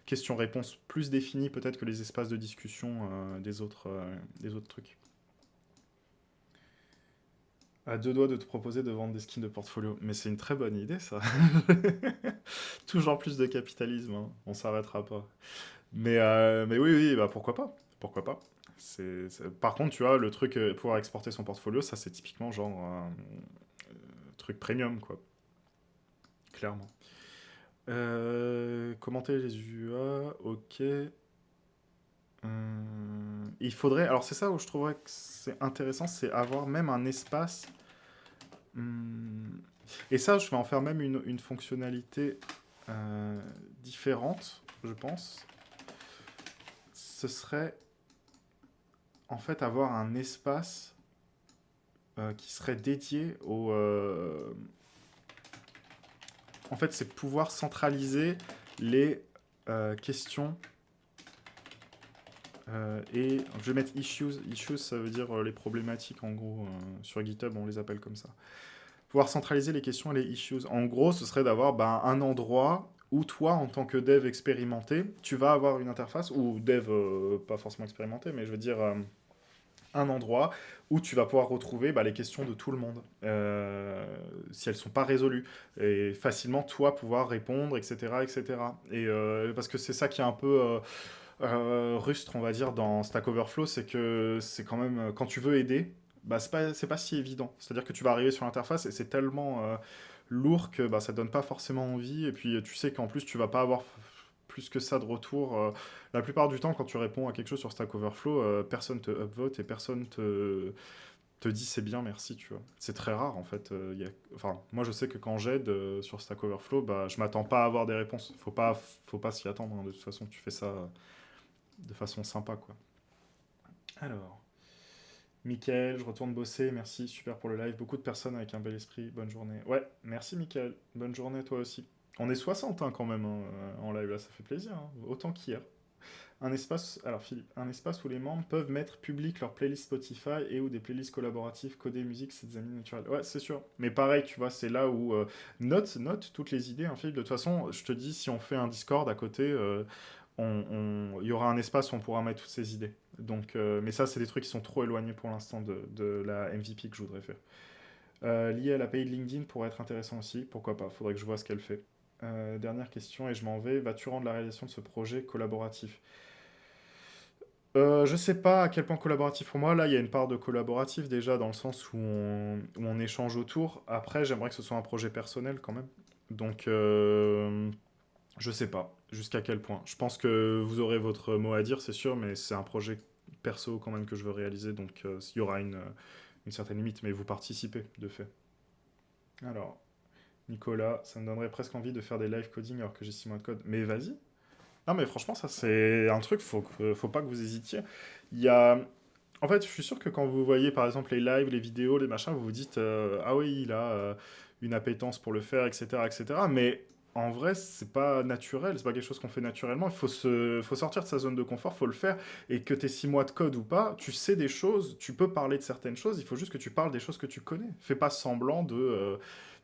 question-réponse plus défini peut-être que les espaces de discussion des autres trucs. À deux doigts de te proposer de vendre des skins de portfolio. Mais c'est une très bonne idée, ça. Toujours plus de capitalisme, hein. On s'arrêtera pas. Mais oui, oui, bah pourquoi pas? Pourquoi pas? Par contre, tu vois, le truc, pouvoir exporter son portfolio, ça c'est typiquement genre un truc premium, quoi. Clairement. Commenter les UA, ok. Il faudrait, alors c'est ça où je trouverais que c'est intéressant, c'est avoir même un espace. Hum, Et ça, je vais en faire même une fonctionnalité différente, je pense. Ce serait en fait avoir un espace qui serait dédié au. En fait, c'est pouvoir centraliser les questions. Et je vais mettre issues. Issues, ça veut dire les problématiques, en gros. Sur GitHub, on les appelle comme ça. Pouvoir centraliser les questions et les issues. En gros, ce serait d'avoir un endroit où toi, en tant que dev expérimenté, tu vas avoir une interface, ou dev pas forcément expérimenté, mais je veux dire un endroit où tu vas pouvoir retrouver les questions de tout le monde, si elles ne sont pas résolues, et facilement, toi, pouvoir répondre, etc. etc. Et parce que c'est ça qui est un peu rustre, on va dire, dans Stack Overflow, c'est que c'est quand même, quand tu veux aider, bah, c'est pas si évident. C'est-à-dire que tu vas arriver sur l'interface et c'est tellement lourd que bah, ça donne pas forcément envie. Et puis tu sais qu'en plus, tu vas pas avoir plus que ça de retour. La plupart du temps, quand tu réponds à quelque chose sur Stack Overflow, personne te upvote et personne te dit c'est bien, merci, tu vois. C'est très rare en fait. Enfin, moi je sais que quand j'aide sur Stack Overflow, bah, je m'attends pas à avoir des réponses. Faut pas s'y attendre, hein. De toute façon, tu fais ça de façon sympa, quoi. Alors, Mickaël, je retourne bosser, merci, super pour le live. Beaucoup de personnes avec un bel esprit, bonne journée. Ouais, merci Mickaël, bonne journée toi aussi. On est 60 hein, quand même hein, en live, là, ça fait plaisir, hein. Autant qu'hier. Alors Philippe, un espace où les membres peuvent mettre public leur playlist Spotify et ou des playlists collaboratives codées musique, c'est des amis naturels. Ouais, c'est sûr. Mais pareil, tu vois, c'est là où note toutes les idées, hein, Philippe. De toute façon, je te dis, si on fait un Discord à côté, il y aura un espace où on pourra mettre toutes ces idées. Donc, mais ça, c'est des trucs qui sont trop éloignés pour l'instant de la MVP que je voudrais faire. Lié à la l'API de LinkedIn pourrait être intéressant aussi. Pourquoi pas? Faudrait que je vois ce qu'elle fait. Dernière question et je m'en vais. Vas-tu rendre la réalisation de ce projet collaboratif? Je sais pas à quel point collaboratif pour moi. Là, il y a une part de collaboratif déjà dans le sens où on échange autour. Après, j'aimerais que ce soit un projet personnel quand même. Donc, je sais pas jusqu'à quel point. Je pense que vous aurez votre mot à dire, c'est sûr, mais c'est un projet perso quand même que je veux réaliser. Donc, il y aura une certaine limite, mais vous participez de fait. Alors, Nicolas, ça me donnerait presque envie de faire des live coding alors que j'ai 6 mois de code. Mais vas-y. Non, mais franchement, ça, c'est un truc, faut pas que vous hésitiez. Il y a... En fait, je suis sûr que quand vous voyez, par exemple, les lives, les vidéos, les machins, vous vous dites ah oui, il a une appétence pour le faire, etc., etc. Mais en vrai, c'est pas naturel, c'est pas quelque chose qu'on fait naturellement. Faut sortir de sa zone de confort, faut le faire. Et que t'aies 6 mois de code ou pas, tu sais des choses, tu peux parler de certaines choses, il faut juste que tu parles des choses que tu connais. Fais pas semblant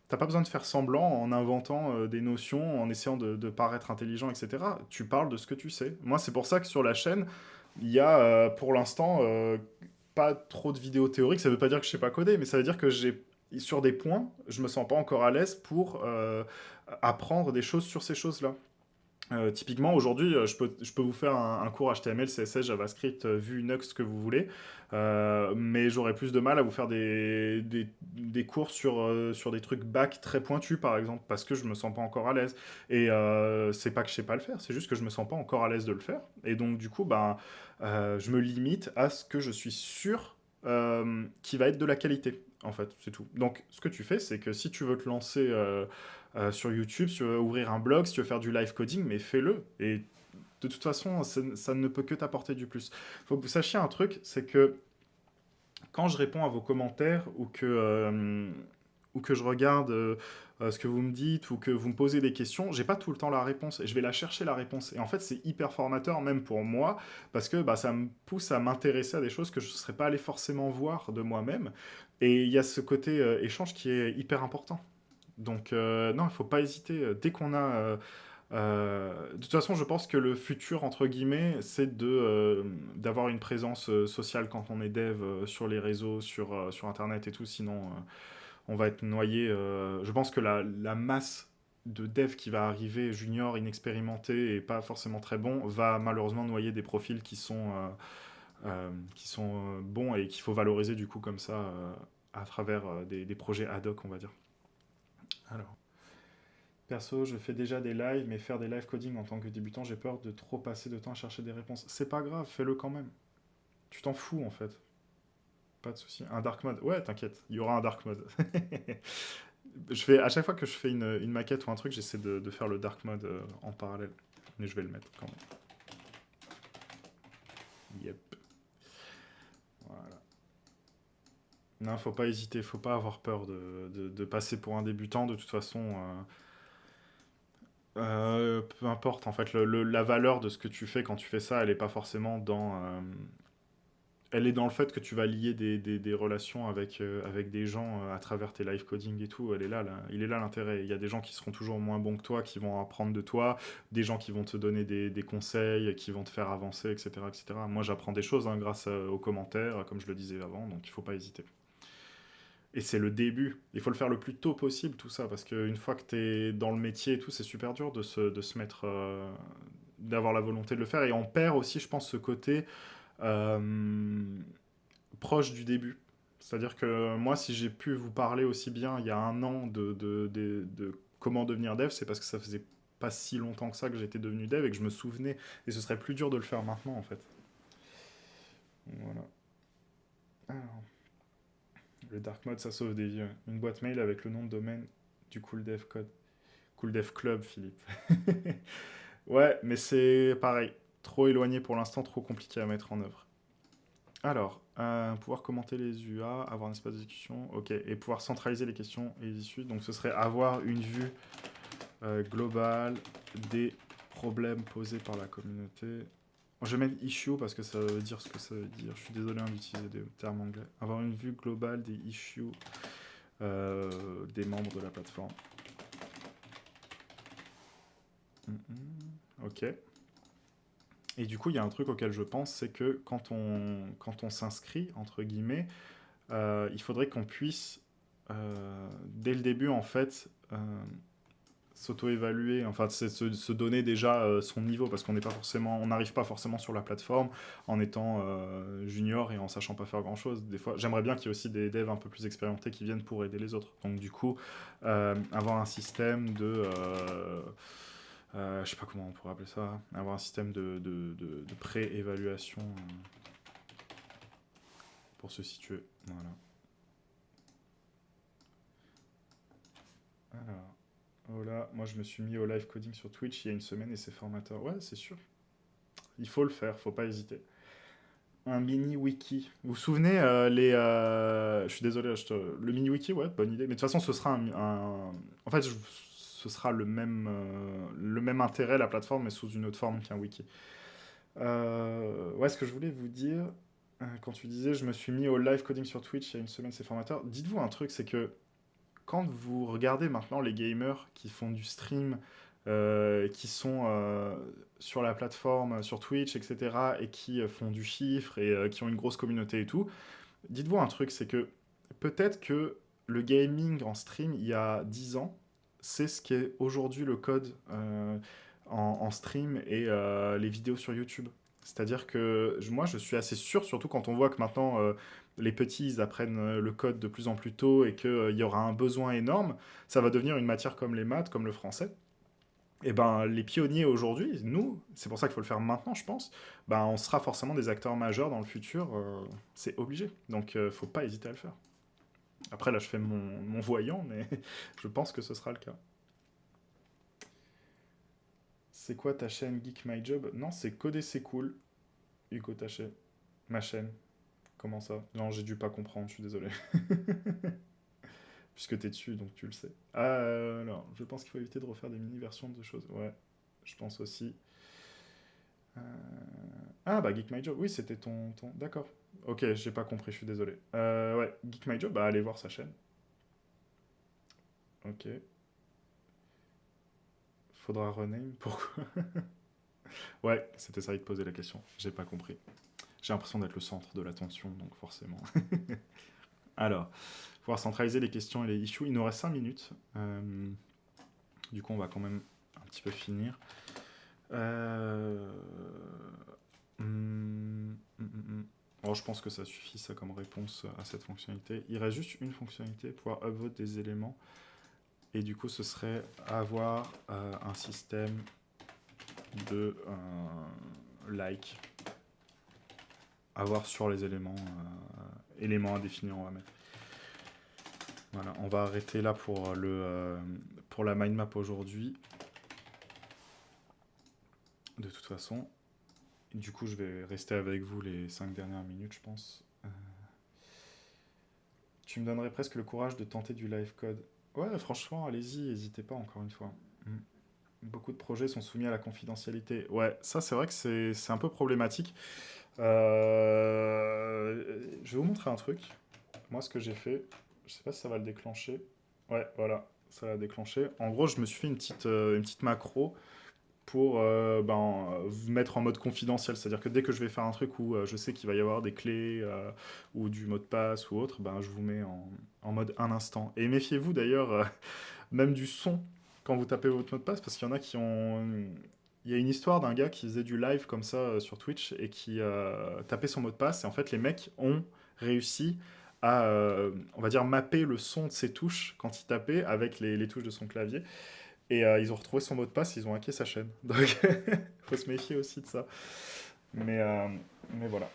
t'as pas besoin de faire semblant en inventant des notions, en essayant de paraître intelligent, etc. Tu parles de ce que tu sais. Moi, c'est pour ça que sur la chaîne, il y a pour l'instant pas trop de vidéos théoriques. Ça veut pas dire que je sais pas coder, mais ça veut dire que sur des points, je me sens pas encore à l'aise pour apprendre des choses sur ces choses-là. Typiquement, aujourd'hui, je peux vous faire un cours HTML, CSS, JavaScript, Vue, Nux, ce que vous voulez, mais j'aurais plus de mal à vous faire des cours sur des trucs back très pointus, par exemple, parce que je me sens pas encore à l'aise. Et c'est pas que je sais pas le faire, c'est juste que je me sens pas encore à l'aise de le faire. Et donc, du coup, je me limite à ce que je suis sûr qui va être de la qualité, en fait, c'est tout. Donc, ce que tu fais, c'est que si tu veux te lancer sur YouTube, si tu veux ouvrir un blog, si tu veux faire du live coding, mais fais-le. Et de toute façon, ça ne peut que t'apporter du plus. Il faut que vous sachiez un truc, c'est que quand je réponds à vos commentaires ou que je regarde ce que vous me dites ou que vous me posez des questions, j'ai pas tout le temps la réponse et je vais la chercher la réponse. Et en fait, c'est hyper formateur même pour moi parce que bah, ça me pousse à m'intéresser à des choses que je ne serais pas allé forcément voir de moi-même. Et il y a ce côté échange qui est hyper important. Donc non, il faut pas hésiter. Dès qu'on a de toute façon, je pense que le futur, entre guillemets, c'est d'avoir une présence sociale quand on est dev sur les réseaux, sur Internet et tout. Sinon, on va être noyé. Je pense que la masse de devs qui va arriver, junior, inexpérimenté et pas forcément très bon, va malheureusement noyer des profils qui sont bons et qu'il faut valoriser du coup comme ça à travers des projets ad hoc, on va dire. Alors. Perso, je fais déjà des lives, mais faire des live coding en tant que débutant, j'ai peur de trop passer de temps à chercher des réponses. C'est pas grave, fais-le quand même. Tu t'en fous en fait. Pas de souci. Un dark mode. Ouais, t'inquiète, il y aura un dark mode. À chaque fois que je fais une maquette ou un truc, j'essaie de faire le dark mode en parallèle. Mais je vais le mettre quand même. Yep. Voilà. Non, faut pas hésiter, faut pas avoir peur de passer pour un débutant. De toute façon, peu importe, en fait, la valeur de ce que tu fais quand tu fais ça, elle est pas forcément elle est dans le fait que tu vas lier des relations avec des gens à travers tes live coding et tout. Elle est là, il est là l'intérêt. Il y a des gens qui seront toujours moins bons que toi, qui vont apprendre de toi, des gens qui vont te donner des conseils, qui vont te faire avancer, etc. etc. Moi, j'apprends des choses hein, grâce aux commentaires, comme je le disais avant, donc il faut pas hésiter. Et c'est le début. Il faut le faire le plus tôt possible, tout ça, parce qu'une fois que tu es dans le métier et tout, c'est super dur de se mettre. D'avoir la volonté de le faire. Et on perd aussi, je pense, ce côté euh, proche du début. C'est-à-dire que moi, si j'ai pu vous parler aussi bien il y a un an de comment devenir dev, c'est parce que ça faisait pas si longtemps que ça que j'étais devenu dev et que je me souvenais. Et ce serait plus dur de le faire maintenant, en fait. Voilà. Alors, le dark mode, ça sauve des vies. Une boîte mail avec le nom de domaine du Cool Dev Code. Cool Dev Club, Philippe. Ouais, mais c'est pareil. Trop éloigné pour l'instant, trop compliqué à mettre en œuvre. Alors, pouvoir commenter les UA, avoir un espace de discussion, ok, et pouvoir centraliser les questions et les issues. Donc ce serait avoir une vue globale des problèmes posés par la communauté. Je vais mettre issue parce que ça veut dire ce que ça veut dire. Je suis désolé d'utiliser des termes anglais. Avoir une vue globale des issues des membres de la plateforme. Ok. Et du coup, il y a un truc auquel je pense, c'est que quand on s'inscrit, entre guillemets, il faudrait qu'on puisse, dès le début, en fait, s'auto-évaluer, enfin, c'est se donner déjà son niveau, parce qu'on n'est pas forcément, on n'arrive pas forcément sur la plateforme en étant junior et en sachant pas faire grand-chose. Des fois, j'aimerais bien qu'il y ait aussi des devs un peu plus expérimentés qui viennent pour aider les autres. Donc, du coup, avoir un système je sais pas comment on pourrait appeler ça, avoir un système de pré-évaluation pour se situer. Voilà. Alors, voilà, moi je me suis mis au live coding sur Twitch il y a une semaine et c'est formateur. Ouais, c'est sûr. Il faut le faire, faut pas hésiter. Un mini wiki. Vous vous souvenez je suis désolé, le mini wiki, ouais, bonne idée. Mais de toute façon, ce sera en fait, ce sera le même intérêt la plateforme, mais sous une autre forme qu'un wiki. Ouais, ce que je voulais vous dire, quand tu disais, je me suis mis au live coding sur Twitch il y a une semaine, c'est formateur. Dites-vous un truc, c'est que quand vous regardez maintenant les gamers qui font du stream, qui sont sur la plateforme, sur Twitch, etc., et qui font du chiffre et qui ont une grosse communauté et tout, dites-vous un truc, c'est que peut-être que le gaming en stream il y a 10 ans, c'est ce qui est aujourd'hui le code en stream et les vidéos sur YouTube. C'est-à-dire que moi, je suis assez sûr, surtout quand on voit que maintenant les petits ils apprennent le code de plus en plus tôt et qu'il y aura un besoin énorme, ça va devenir une matière comme les maths, comme le français. Et ben, les pionniers aujourd'hui, nous, c'est pour ça qu'il faut le faire maintenant, je pense, ben, on sera forcément des acteurs majeurs dans le futur, c'est obligé. Donc, faut pas hésiter à le faire. Après, là, je fais mon voyant, mais je pense que ce sera le cas. C'est quoi ta chaîne Geek My Job? Non, c'est Coder c'est cool, Hugo Taché. Ma chaîne. Comment ça? Non, j'ai dû pas comprendre, je suis désolé. Puisque t'es dessus, donc tu le sais. Alors, je pense qu'il faut éviter de refaire des mini-versions de choses. Ouais, je pense aussi. Euh, Ah, bah Geek My Job, oui, c'était ton... D'accord. Ok, j'ai pas compris, je suis désolé. Ouais, Geek My Job, bah allez voir sa chaîne. Ok. Faudra rename, pourquoi? Ouais, c'était ça, il te posait la question. J'ai pas compris. J'ai l'impression d'être le centre de l'attention, donc forcément. Alors, pouvoir centraliser les questions et les issues. Il nous reste 5 minutes. Du coup, on va quand même un petit peu finir. Euh... Alors, je pense que ça suffit, ça, comme réponse à cette fonctionnalité. Il reste juste une fonctionnalité, pouvoir upvote des éléments. Et du coup, ce serait avoir un système de like. Avoir sur les éléments, éléments à définir, on va mettre. Voilà, on va arrêter là pour la mind map aujourd'hui. De toute façon. Du coup, je vais rester avec vous les 5 dernières minutes, je pense. Tu me donnerais presque le courage de tenter du live code. Ouais, franchement, allez-y, n'hésitez pas, encore une fois. Beaucoup de projets sont soumis à la confidentialité. Ouais, ça, c'est vrai que c'est un peu problématique. Je vais vous montrer un truc. Moi, ce que j'ai fait, je sais pas si ça va le déclencher. Ouais, voilà, ça l'a déclenché. En gros, je me suis fait une petite macro pour vous mettre en mode confidentiel. C'est-à-dire que dès que je vais faire un truc où je sais qu'il va y avoir des clés ou du mot de passe ou autre, ben, je vous mets en mode un instant. Et méfiez-vous d'ailleurs, même du son, quand vous tapez votre mot de passe, parce qu'il y en a qui ont... Il y a une histoire d'un gars qui faisait du live comme ça sur Twitch et qui tapait son mot de passe. Et en fait, les mecs ont réussi à, on va dire, mapper le son de ses touches quand il tapait avec les touches de son clavier. Et ils ont retrouvé son mot de passe, ils ont hacké sa chaîne. Donc, faut se méfier aussi de ça. Mais, euh, mais voilà.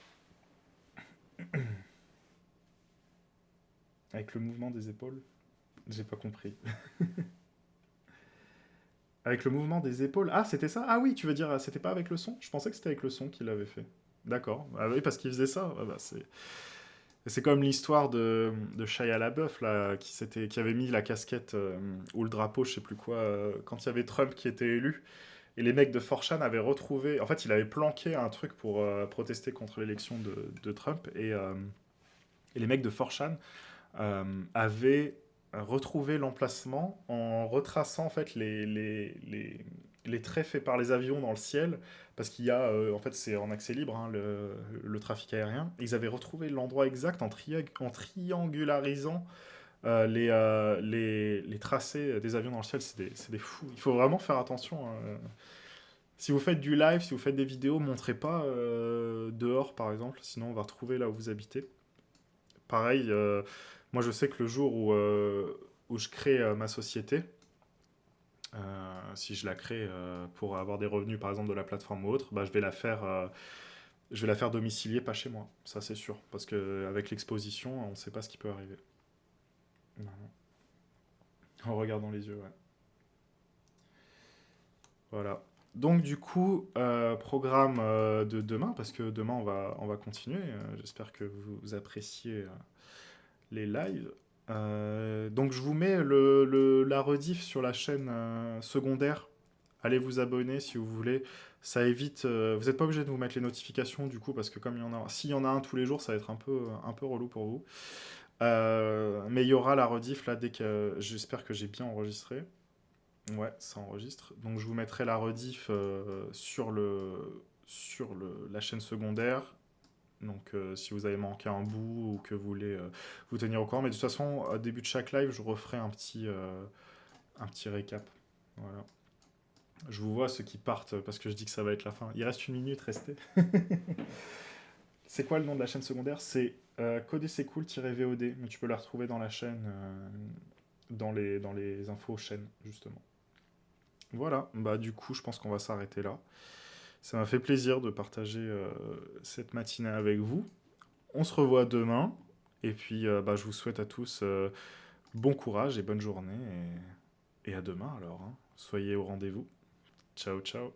Avec le mouvement des épaules, j'ai pas compris. Avec le mouvement des épaules. Ah, c'était ça? Ah oui, tu veux dire, c'était pas avec le son? Je pensais que c'était avec le son qu'il l'avait fait. D'accord. Ah oui, parce qu'il faisait ça. Ah bah, c'est comme l'histoire de Shia LaBeouf, là, qui avait mis la casquette ou le drapeau, je sais plus quoi, quand il y avait Trump qui était élu. Et les mecs de 4chan avaient retrouvé. En fait, il avait planqué un truc pour protester contre l'élection de Trump. Et les mecs de 4chan avaient retrouvé l'emplacement en retraçant en fait les traits faits par les avions dans le ciel. Parce qu'il y a. En fait, c'est en accès libre, hein, le trafic aérien. Et ils avaient retrouvé l'endroit exact en triangularisant les tracés des avions dans le ciel. C'est des fous. Il faut vraiment faire attention. Si vous faites du live, si vous faites des vidéos, montrez pas dehors par exemple, sinon on va retrouver là où vous habitez. Pareil, moi je sais que le jour où je crée ma société, si je la crée pour avoir des revenus par exemple de la plateforme ou autre, bah, je vais la faire domicilier pas chez moi, ça c'est sûr, parce qu'avec l'exposition, on ne sait pas ce qui peut arriver. Voilà. En regardant les yeux, ouais. Voilà. Donc du coup, programme de demain, parce que demain on va continuer. J'espère que vous appréciez les lives. Donc je vous mets la rediff sur la chaîne secondaire. Allez vous abonner si vous voulez. Ça évite. Vous n'êtes pas obligé de vous mettre les notifications du coup, parce que comme il y en a, s'il y en a un tous les jours, ça va être un peu relou pour vous. Mais il y aura la rediff là dès que j'espère que j'ai bien enregistré. Ouais, ça enregistre. Donc je vous mettrai la rediff la chaîne secondaire. Donc si vous avez manqué un bout ou que vous voulez vous tenir au courant. Mais de toute façon, au début de chaque live, je referai un petit récap. Voilà. Je vous vois ceux qui partent parce que je dis que ça va être la fin. Il reste une minute, restez. C'est quoi le nom de la chaîne secondaire? C'est Coder c'est cool-VOD. Mais tu peux la retrouver dans la chaîne, dans les infos chaîne, justement. Voilà, bah du coup, je pense qu'on va s'arrêter là. Ça m'a fait plaisir de partager cette matinée avec vous. On se revoit demain. Et puis, bah, je vous souhaite à tous bon courage et bonne journée. Et à demain alors, hein. Soyez au rendez-vous. Ciao, ciao.